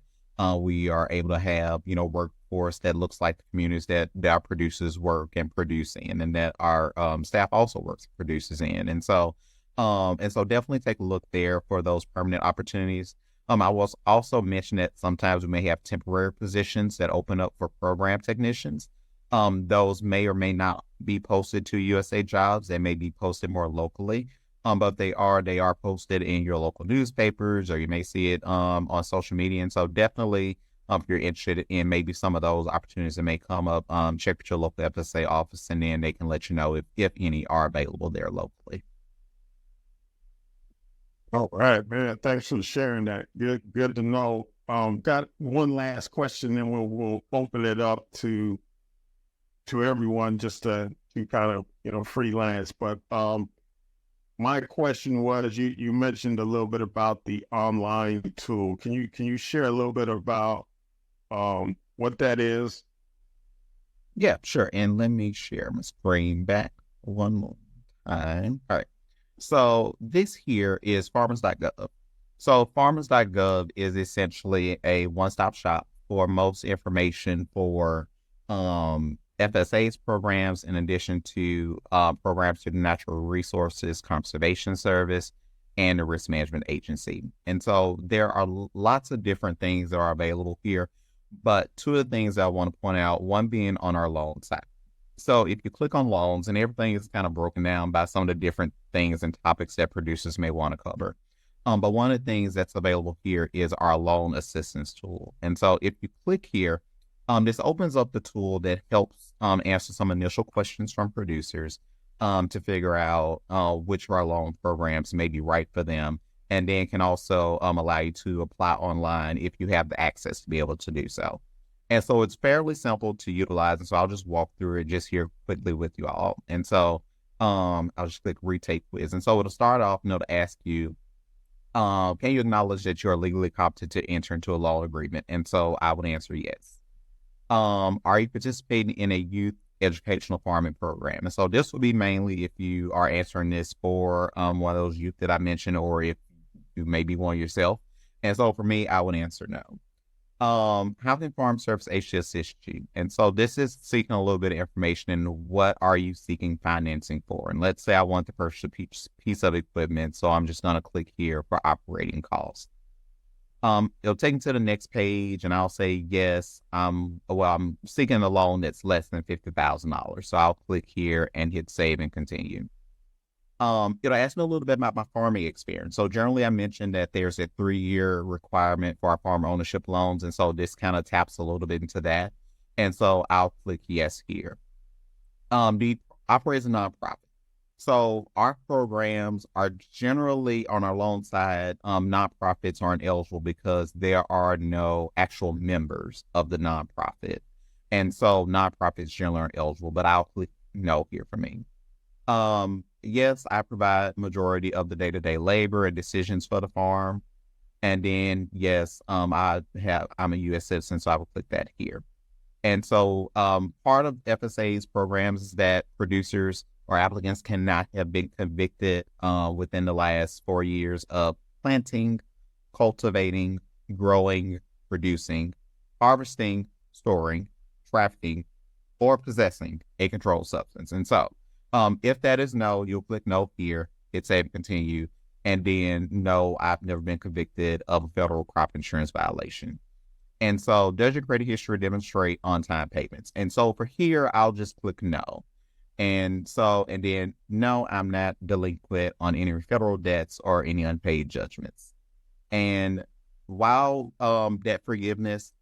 S5: we are able to have workforce that looks like the communities that our producers work and produce in, and that our staff also works and produces in. And so definitely take a look there for those permanent opportunities. I was also mentioned that sometimes we may have temporary positions that open up for program technicians. Those may or may not be posted to USA Jobs. They may be posted more locally. But they are posted in your local newspapers, or you may see it on social media. And so definitely, if you're interested in maybe some of those opportunities that may come up, check with your local FSA office, and then they can let you know if any are available there locally.
S2: All right, man. Thanks for sharing that. Good to know. Got one last question, and we'll open it up to everyone just to kind of freelance. But my question was, you mentioned a little bit about the online tool. Can you share a little bit about what that is?
S5: Yeah, sure. And let me share my screen back one more time. All right. So this here is farmers.gov. So farmers.gov is essentially a one-stop shop for most information for FSA's programs, in addition to programs through the Natural Resources Conservation Service and the Risk Management Agency. And so there are lots of different things that are available here, but two of the things that I want to point out, one being on our loan side. So if you click on loans, and everything is kind of broken down by some of the different things and topics that producers may want to cover. But one of the things that's available here is our loan assistance tool. And so if you click here, this opens up the tool that helps answer some initial questions from producers to figure out which of our loan programs may be right for them, and then can also allow you to apply online if you have the access to be able to do so. And so it's fairly simple to utilize. And so I'll just walk through it just here quickly with you all. And so I'll just click retake quiz. And so it'll start off, to ask you, can you acknowledge that you are legally competent to enter into a loan agreement? And so I would answer yes. Are you participating in a youth educational farming program? And so this will be mainly if you are answering this for one of those youth that I mentioned, or if you may be one yourself. And so for me, I would answer no. How can Farm Service HC assist you? And so this is seeking a little bit of information in what are you seeking financing for? And let's say I want to purchase a piece of equipment. So I'm just going to click here for operating costs. It'll take me to the next page, and I'll say yes. I'm seeking a loan that's less than $50,000. So I'll click here and hit save and continue. It'll ask me a little bit about my farming experience. So generally, I mentioned that there's a 3-year requirement for our farm ownership loans, and so this kind of taps a little bit into that. And so I'll click yes here. Do you operate as a nonprofit? So our programs are generally on our loan side, nonprofits aren't eligible because there are no actual members of the nonprofit. And so nonprofits generally aren't eligible, but I'll click no here for me. Yes, I provide majority of the day-to-day labor and decisions for the farm. And then, yes, I'm a U.S. citizen, so I will click that here. And so part of FSA's programs is that producers or applicants cannot have been convicted within the last 4 years of planting, cultivating, growing, producing, harvesting, storing, trafficking, or possessing a controlled substance. And so if that is no, you'll click no here, hit save and continue, and then no, I've never been convicted of a federal crop insurance violation. And so does your credit history demonstrate on-time payments? And so for here, I'll just click no. And then no, I'm not delinquent on any federal debts or any unpaid judgments. And while debt forgiveness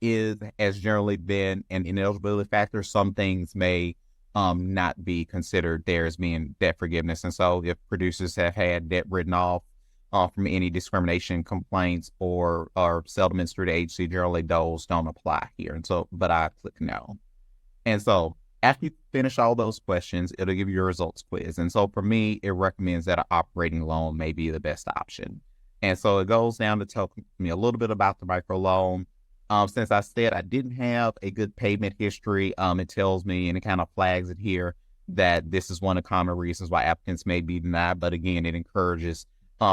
S5: has generally been an ineligibility factor, some things may not be considered there as being debt forgiveness. And so if producers have had debt written off from any discrimination complaints or settlements through the agency, generally those don't apply here. And so, but I click no. And so after you finish all those questions, it'll give you your results quiz. And so for me, it recommends that an operating loan may be the best option. And so it goes down to tell me a little bit about the microloan. Since I said I didn't have a good payment history, it tells me, and it kind of flags it here, that this is one of the common reasons why applicants may be denied. But again, it encourages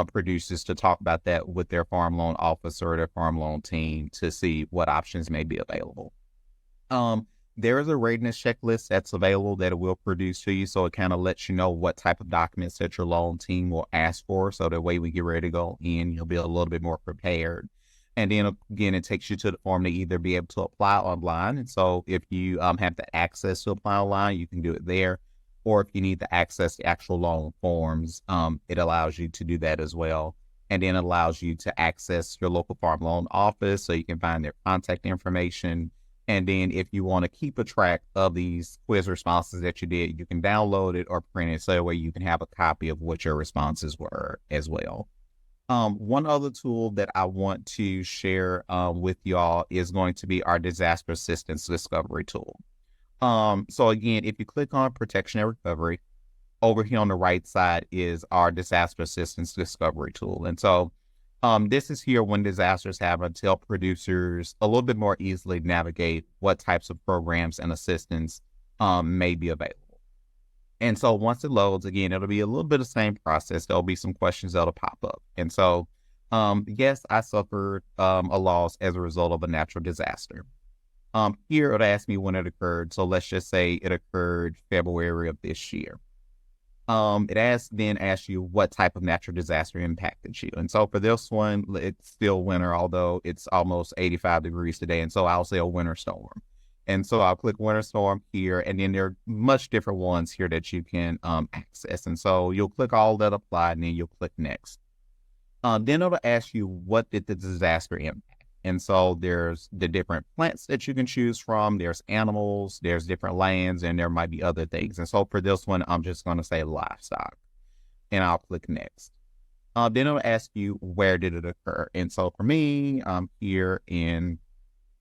S5: producers to talk about that with their farm loan officer or their farm loan team to see what options may be available. There is a readiness checklist that's available that it will produce to you. So it kind of lets you know what type of documents that your loan team will ask for. So that way we get ready to go in, you'll be a little bit more prepared. And then again, it takes you to the form to either be able to apply online. And so if you have the access to apply online, you can do it there. Or if you need to access the actual loan forms, it allows you to do that as well. And then it allows you to access your local farm loan office so you can find their contact information. And then if you want to keep a track of these quiz responses that you did, you can download it or print it so that way you can have a copy of what your responses were as well. One other tool that I want to share with y'all is going to be our disaster assistance discovery tool. So again, if you click on protection and recovery, over here on the right side is our disaster assistance discovery tool. And so this is here when disasters happen to help producers a little bit more easily navigate what types of programs and assistance may be available. And so once it loads, again, it'll be a little bit of the same process. There'll be some questions that'll pop up. And so, yes, I suffered a loss as a result of a natural disaster. Here it'll ask me when it occurred. So let's just say it occurred February of this year. It then asks you what type of natural disaster impacted you. And so for this one, it's still winter, although it's almost 85 degrees today. And so I'll say a winter storm. And so I'll click winter storm here, and then there are much different ones here that you can access. And so you'll click all that apply, and then you'll click next. Then it'll ask you, what did the disaster impact? And so there's the different plants that you can choose from. There's animals, there's different lands, and there might be other things. And so for this one, I'm just going to say livestock, and I'll click next. Then it'll ask you, where did it occur? And so for me, I'm here in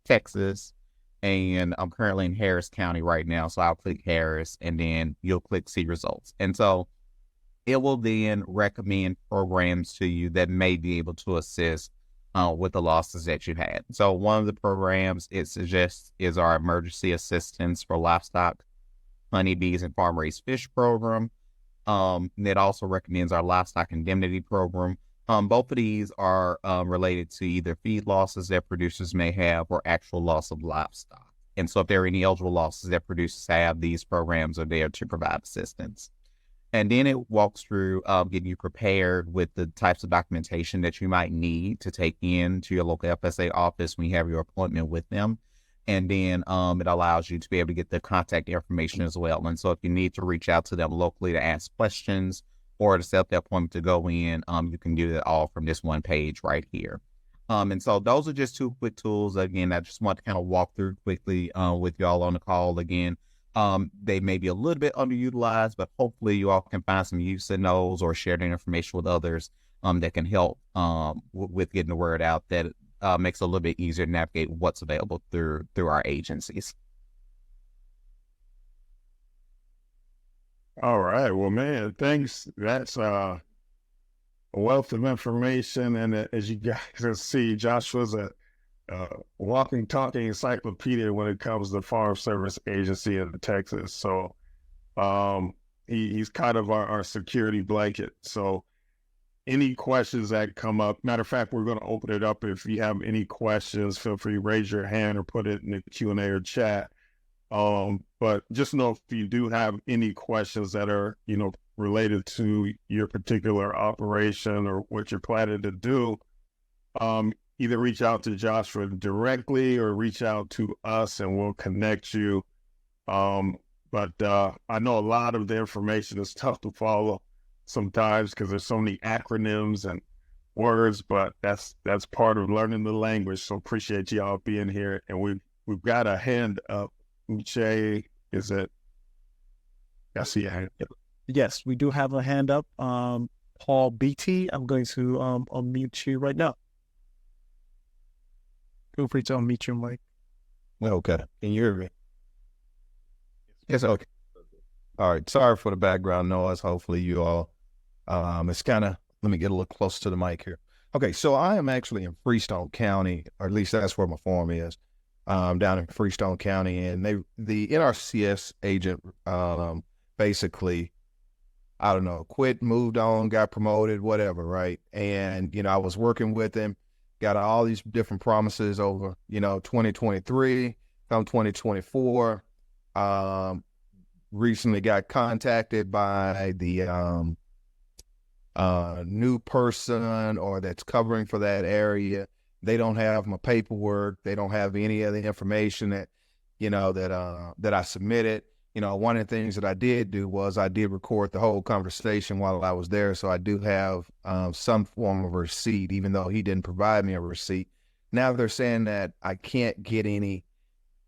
S5: Texas, and I'm currently in Harris County right now. So I'll click Harris, and then you'll click see results. And so it will then recommend programs to you that may be able to assist with the losses that you had. So one of the programs it suggests is our emergency assistance for livestock, honeybees, and farm-raised fish program. It also recommends our livestock indemnity program. Both of these are related to either feed losses that producers may have or actual loss of livestock. And so if there are any eligible losses that producers have, these programs are there to provide assistance. And then it walks through getting you prepared with the types of documentation that you might need to take in to your local FSA office when you have your appointment with them. And then it allows you to be able to get the contact information as well. And so if you need to reach out to them locally to ask questions or to set up the appointment to go in, you can do that all from this one page right here. And so those are just two quick tools. Again, I just want to kind of walk through quickly with y'all on the call again. They may be a little bit underutilized, but hopefully you all can find some use in those or share their information with others that can help with getting the word out, that makes it a little bit easier to navigate what's available through our agencies.
S2: All right. Well, man, thanks. That's a wealth of information. And as you guys can see, Joshua's a walking, talking encyclopedia when it comes to Farm Service Agency in Texas. So he's kind of our security blanket. So any questions that come up, matter of fact, we're going to open it up. If you have any questions, feel free to raise your hand or put it in the Q&A or chat. But just know if you do have any questions that are, related to your particular operation or what you're planning to do, either reach out to Joshua directly or reach out to us and we'll connect you. But I know a lot of the information is tough to follow sometimes because there's so many acronyms and words, but that's part of learning the language. So appreciate y'all being here. And we've got a hand up. Uche, is it? I see a hand up.
S3: Yes, we do have a hand up. Paul BT, I'm going to unmute you right now. Feel free to unmute your mic.
S6: Okay. Can you hear me? Yes, okay. All right. Sorry for the background noise. Hopefully you all, it's kind of, let me get a little closer to the mic here. Okay. So I am actually in Freestone County, or at least that's where my farm is, down in Freestone County. And the NRCS agent, basically, I don't know, quit, moved on, got promoted, whatever. Right. And, I was working with him, got all these different promises over, 2023, come 2024, recently got contacted by the new person or that's covering for that area. They don't have my paperwork. They don't have any of the information that, that I submitted. One of the things that I did do was I did record the whole conversation while I was there. So I do have some form of receipt, even though he didn't provide me a receipt. Now they're saying that I can't get any,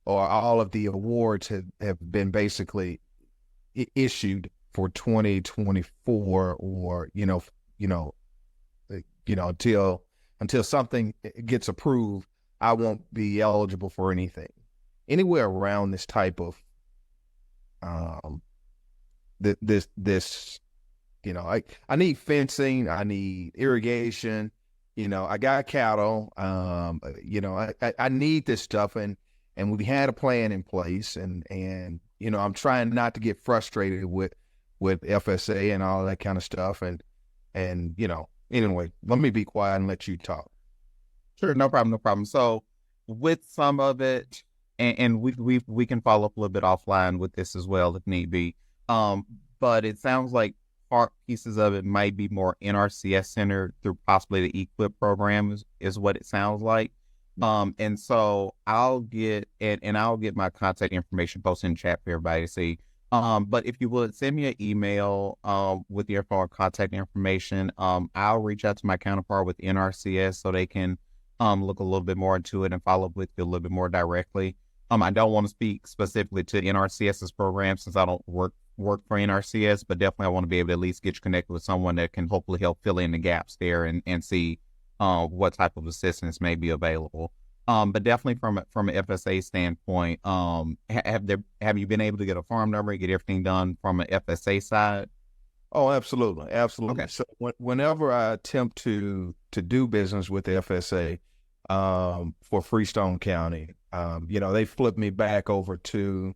S6: or all of the awards have been basically issued for 2024, or until something gets approved, I won't be eligible for anything anywhere around this type of I need fencing, I need irrigation, I got cattle, I need this stuff, and we had a plan in place, and I'm trying not to get frustrated with FSA and all that kind of stuff, and anyway, let me be quiet and let you talk.
S5: Sure, no problem. So with some of it, and we can follow up a little bit offline with this as well if need be. But it sounds like pieces of it might be more NRCS centered through possibly the EQIP program is what it sounds like. And so I'll get and I'll get my contact information posted in chat for everybody to see. But if you would send me an email with your phone contact information, I'll reach out to my counterpart with NRCS so they can look a little bit more into it and follow up with you a little bit more directly. I don't want to speak specifically to NRCS's program since I don't work for NRCS, but definitely I want to be able to at least get you connected with someone that can hopefully help fill in the gaps there and see what type of assistance may be available. But definitely from an FSA standpoint, have you been able to get a farm number and get everything done from an FSA side?
S6: Oh, absolutely, absolutely.
S5: Okay.
S6: So whenever I attempt to do business with the FSA for Freestone County, they flip me back over to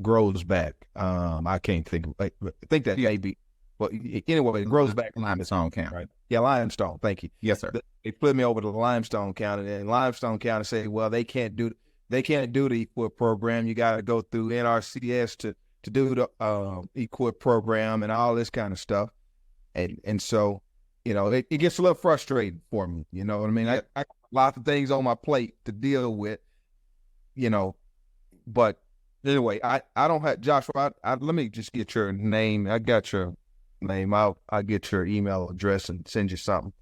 S6: Grosbeck. I can't think. I think that may be. Well, anyway, it grows back
S5: Limestone County.
S6: right? Yeah, Limestone. Thank you.
S5: Yes, sir.
S6: They flip me over to Limestone County, and Limestone County say, well, they can't do the equip program. You got to go through NRCS to do the equip program and all this kind of stuff. And so, it gets a little frustrating for me. You know what I mean? I got lots of things on my plate to deal with, but anyway, I don't have Joshua. Let me just get your name. I got your name. I'll get your email address and send you something.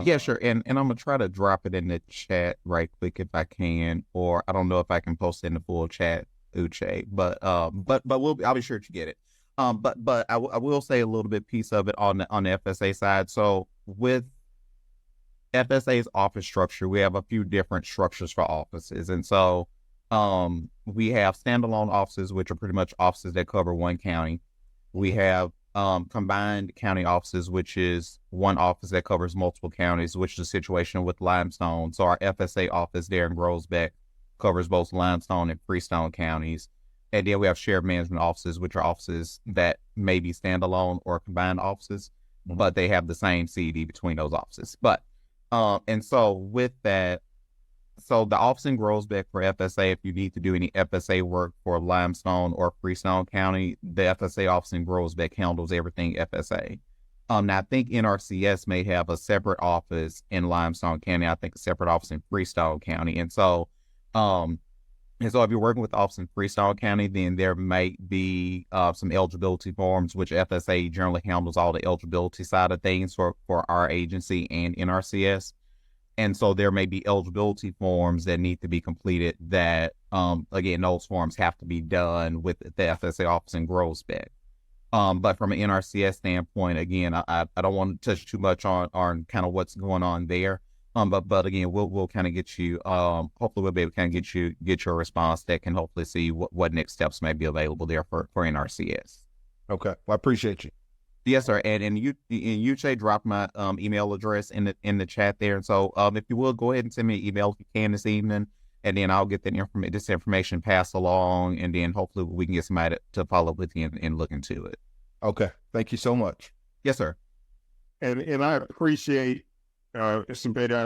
S5: Yeah, sure. And I'm gonna try to drop it in the chat right quick if I can, or I don't know if I can post it in the full chat, Uche. But I'll be sure to get it. But I will say a little bit piece of it on the FSA side. So with FSA's office structure, we have a few different structures for offices, and so we have standalone offices, which are pretty much offices that cover one county. We have combined county offices, which is one office that covers multiple counties, which is the situation with Limestone. So our FSA office there in Grosbeck covers both Limestone and Freestone counties. And then we have shared management offices, which are offices that may be standalone or combined offices, but they have the same CD between those offices. But and so with that, so the office in Grosbeck for FSA, if you need to do any FSA work for Limestone or Freestone County, the FSA office in Grosbeck handles everything FSA. Now I think NRCS may have a separate office in Limestone County. I think a separate office in Freestone County. And so if you're working with the office in Freestone County, then there might be some eligibility forms, which FSA generally handles all the eligibility side of things for our agency and NRCS. And so there may be eligibility forms that need to be completed that, again, those forms have to be done with the FSA office in Grosbeck. But from an NRCS standpoint, again, I don't want to touch too much on kind of what's going on there. But again, we'll kind of get you, hopefully we'll be able to kind of get your response that can hopefully see what next steps may be available there for NRCS.
S6: Okay. Well, I appreciate you.
S5: Yes, sir. And Uche dropped my email address in the chat there. And so if you will, go ahead and send me an email if you can this evening, and then I'll get this information passed along, and then hopefully we can get somebody to follow up with you and look into it.
S6: Okay. Thank you so much.
S5: Yes, sir.
S2: And I appreciate, I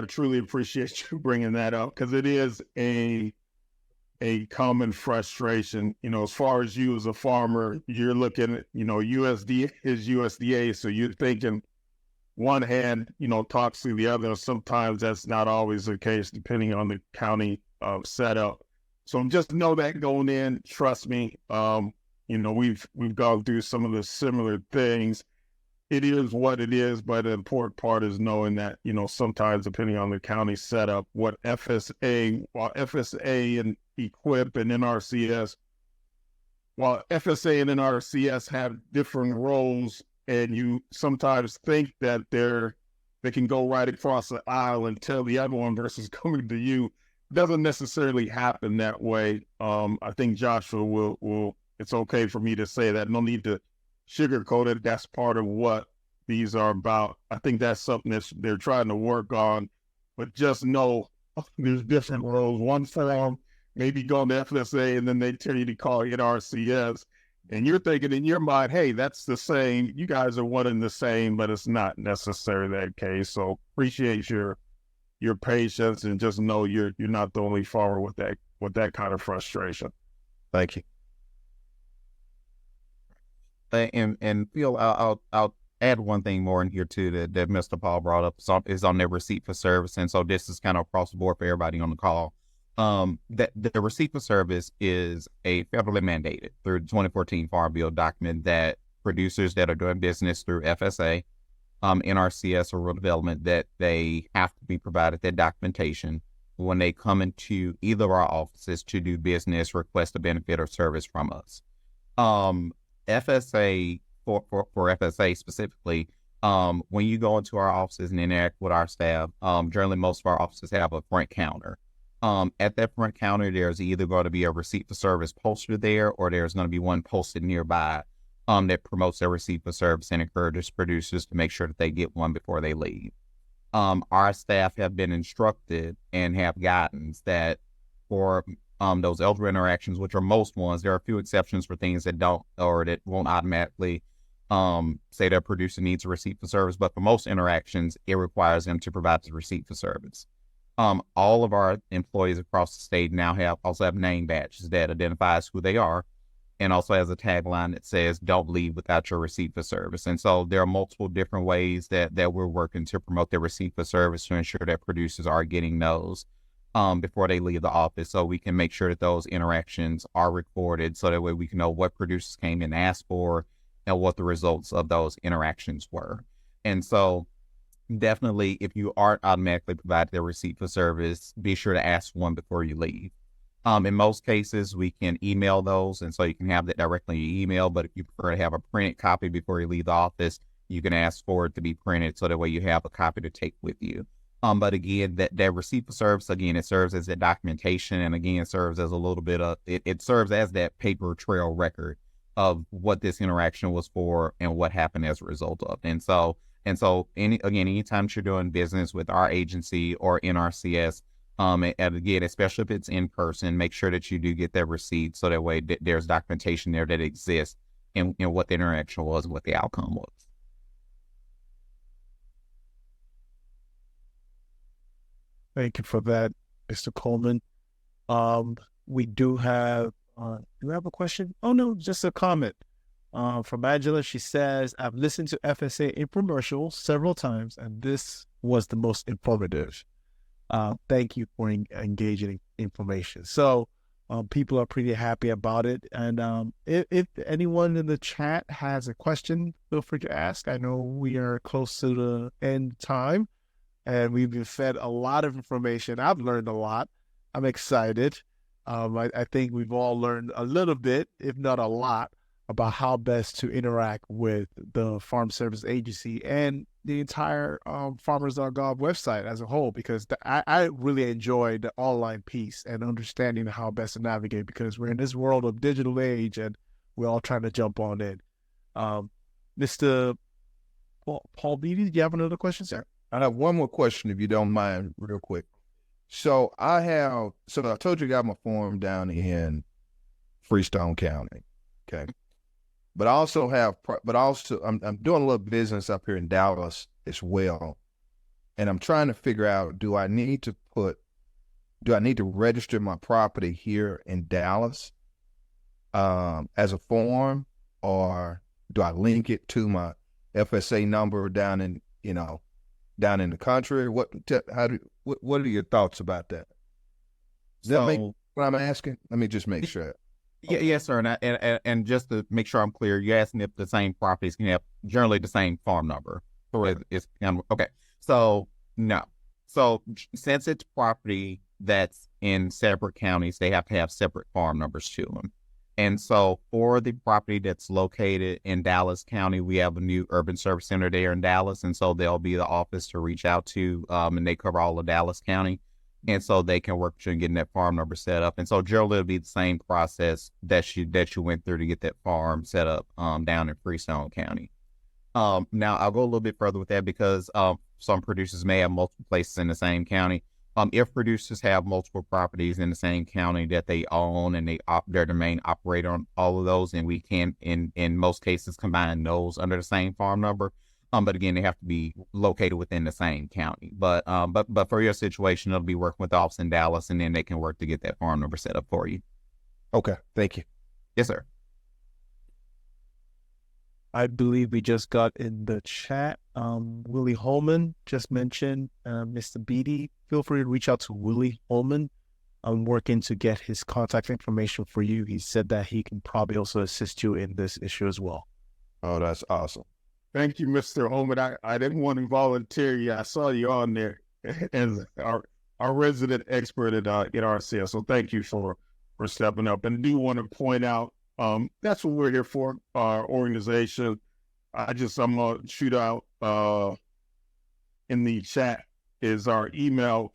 S2: truly appreciate you bringing that up, because it is a common frustration. As far as you as a farmer, you're looking at, USDA is USDA. So you're thinking one hand, talks to the other. Sometimes that's not always the case, depending on the county setup. So just know that going in, trust me, we've gone through some of the similar things. It is what it is, but the important part is knowing that, sometimes depending on the county setup, while FSA and EQIP and NRCS, while FSA and NRCS have different roles, and you sometimes think that they can go right across the aisle and tell the other one versus coming to you, it doesn't necessarily happen that way. I think Joshua will, it's okay for me to say that. No need to sugarcoat it. That's part of what these are about. I think that's something that they're trying to work on, but just know there's different roles. One form maybe going to FSA, and then they tell you to call it RCS, and you're thinking in your mind, hey, that's the same. You guys are one and the same, but it's not necessarily that case. So appreciate your patience, and just know you're not the only farmer with that kind of frustration.
S6: Thank you.
S5: And Phil, I'll add one thing more in here too that Mr. Paul brought up is on their receipt for service. And so this is kind of across the board for everybody on the call. That the receipt for service is a federally mandated through the 2014 Farm Bill document that producers that are doing business through FSA, NRCS or rural development, that they have to be provided that documentation when they come into either of our offices to do business, request a benefit or service from us. FSA, for FSA specifically, when you go into our offices and interact with our staff, generally most of our offices have a front counter. At that front counter, there's either going to be a receipt for service poster there, or there's going to be one posted nearby that promotes their receipt for service and encourages producers to make sure that they get one before they leave. Our staff have been instructed and have guidance that for those elder interactions, which are most ones, there are a few exceptions for things that don't or that won't automatically say their producer needs a receipt for service, but for most interactions, it requires them to provide the receipt for service. All of our employees across the state now also have name badges that identifies who they are, and also has a tagline that says, "Don't leave without your receipt for service." And so there are multiple different ways that we're working to promote their receipt for service to ensure that producers are getting those before they leave the office, so we can make sure that those interactions are recorded, so that way we can know what producers came and asked for and what the results of those interactions were. And so definitely, if you aren't automatically provided their receipt for service, be sure to ask one before you leave. In most cases, we can email those, and so you can have that directly in your email. But if you prefer to have a printed copy before you leave the office, you can ask for it to be printed, so that way you have a copy to take with you. But again, that receipt for service, again, it serves as that documentation, and again, it serves as a little bit of, it serves as that paper trail record of what this interaction was for and what happened as a result of. And so anytime you're doing business with our agency or NRCS, and again, especially if it's in person, make sure that you do get that receipt, so that way there's documentation there that exists and what the interaction was and what the outcome was.
S3: Thank you for that, Mr. Coleman. We do have a question? Oh, no, just a comment from Angela. She says, "I've listened to FSA infomercials several times, and this was the most informative. Thank you for engaging information." So people are pretty happy about it. And if anyone in the chat has a question, feel free to ask. I know we are close to the end time, and we've been fed a lot of information. I've learned a lot. I'm excited. I think we've all learned a little bit, if not a lot, about how best to interact with the Farm Service Agency and the entire farmers.gov website as a whole, because I really enjoyed the online piece and understanding how best to navigate, because we're in this world of digital age and we're all trying to jump on in. Mr. Paul Beatty, do you have another question, sir?
S6: I have one more question, if you don't mind, real quick. So I told you I got my farm down in Freestone County, okay? But I'm doing a little business up here in Dallas as well. And I'm trying to figure out, do I need to register my property here in Dallas as a farm, or do I link it to my FSA number down in the country? What are your thoughts about that? Does that make what I'm asking? Let me just make sure.
S5: Yeah, yes, sir. And just to make sure I'm clear, you're asking if the same properties can have generally the same farm number. Okay. So no. So since it's property that's in separate counties, they have to have separate farm numbers to them. And so for the property that's located in Dallas County, we have a new urban service center there in Dallas. And so there'll be the office to reach out to, and they cover all of Dallas County. And so they can work with you in getting that farm number set up. And so generally it'll be the same process that you went through to get that farm set up down in Freestone County. Now I'll go a little bit further with that, because some producers may have multiple places in the same county. If producers have multiple properties in the same county that they own and they're the main operator on all of those, and we can, in most cases, combine those under the same farm number. But again, they have to be located within the same county. But for your situation, it'll be working with the office in Dallas, and then they can work to get that farm number set up for you.
S6: Okay, thank you.
S5: Yes, sir.
S3: I believe we just got in the chat. Willie Holman just mentioned Mr. Beatty. Feel free to reach out to Willie Holman. I'm working to get his contact information for you. He said that he can probably also assist you in this issue as well.
S6: Oh, that's awesome.
S2: Thank you, Mr. Holman. I didn't want to volunteer you. I saw you on there as our resident expert at RCS. So thank you for stepping up. And I do want to point out, that's what we're here for, our organization. I'm going to shoot out in the chat is our email.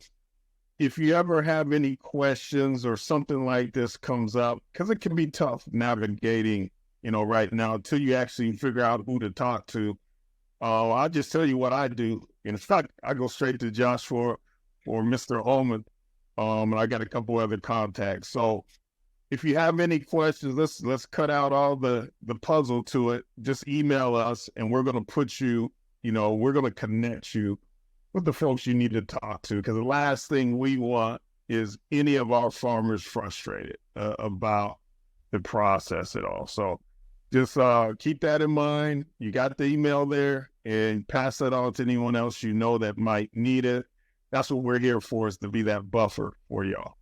S2: If you ever have any questions or something like this comes up, because it can be tough navigating, right now until you actually figure out who to talk to. I'll just tell you what I do. In fact, I go straight to Joshua or Mr. Holman, and I got a couple other contacts. So if you have any questions, let's cut out all the puzzle to it. Just email us, and we're going to put you, we're going to connect you with the folks you need to talk to, because the last thing we want is any of our farmers frustrated about the process at all. So just keep that in mind. You got the email there, and pass that on to anyone else that might need it. That's what we're here for, is to be that buffer for y'all.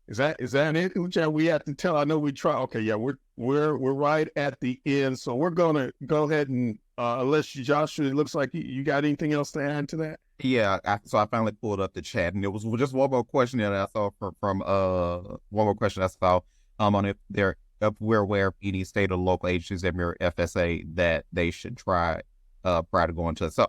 S2: Is that it? Which we have to tell? I know we try. Okay, yeah, we're right at the end, so we're gonna go ahead and unless Joshua, it looks like you got anything else to add to that?
S5: Yeah, so I finally pulled up the chat, and it was just one more question that I saw from one more question I saw on if we're aware of any state or local agencies that mirror FSA that they should try prior to going to it. So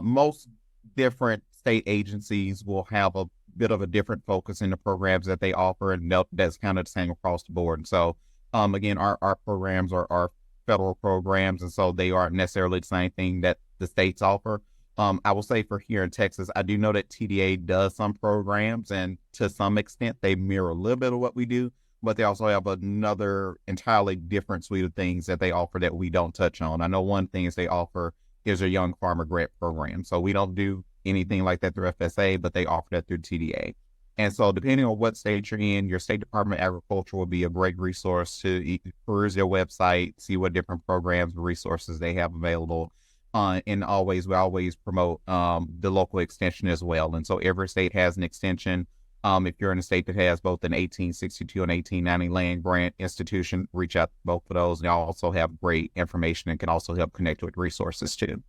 S5: most different state agencies will have a bit of a different focus in the programs that they offer, and that's kind of the same across the board. And so again, our programs are federal programs, and so they aren't necessarily the same thing that the states offer. I will say for here in Texas, I do know that TDA does some programs, and to some extent they mirror a little bit of what we do, but they also have another entirely different suite of things that they offer that we don't touch on. I know one thing is they offer is a young farmer grant program. So we don't do anything like that through FSA, but they offer that through TDA. And so depending on what state you're in, your state Department of Agriculture will be a great resource to peruse their website, see what different programs and resources they have available. And we always promote the local extension as well. And so every state has an extension. If you're in a state that has both an 1862 and 1890 land grant institution, reach out to both of those. They also have great information and can also help connect with resources too.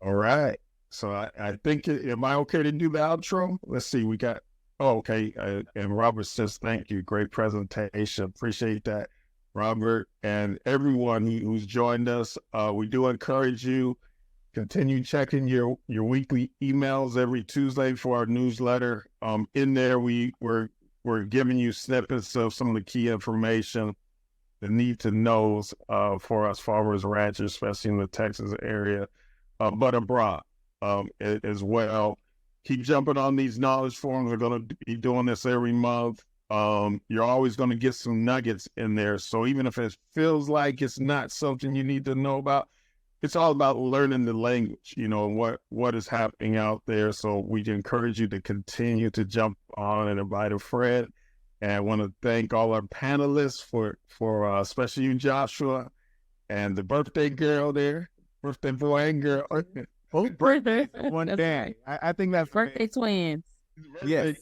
S2: All right. So I think, am I okay to do the outro? Let's see. We got, okay. And Robert says, thank you. Great presentation. Appreciate that, Robert, and everyone who's joined us. We do encourage you, continue checking your weekly emails every Tuesday for our newsletter. In there, we're giving you snippets of some of the key information, the need to knows for us farmers, ranchers, especially in the Texas area, but abroad as well. Keep jumping on these knowledge forums. We're going to be doing this every month. You're always going to get some nuggets in there. So even if it feels like it's not something you need to know about, it's all about learning the language, what is happening out there. So we encourage you to continue to jump on and invite a friend. And I want to thank all our panelists for especially you, Joshua, and the birthday girl there, birthday boy and girl.
S3: Both birthdays one day. I think that's
S4: Birthday twins.
S3: Yes.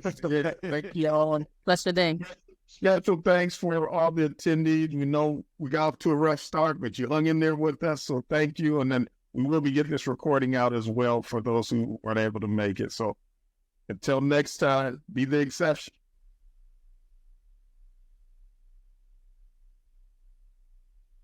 S2: Thank you.
S4: Y'all, bless your day.
S2: Special thanks for all the attendees. We got off to a rough start, but you hung in there with us, so thank you. And then we will be getting this recording out as well for those who weren't able to make it. So until next time, be the exception.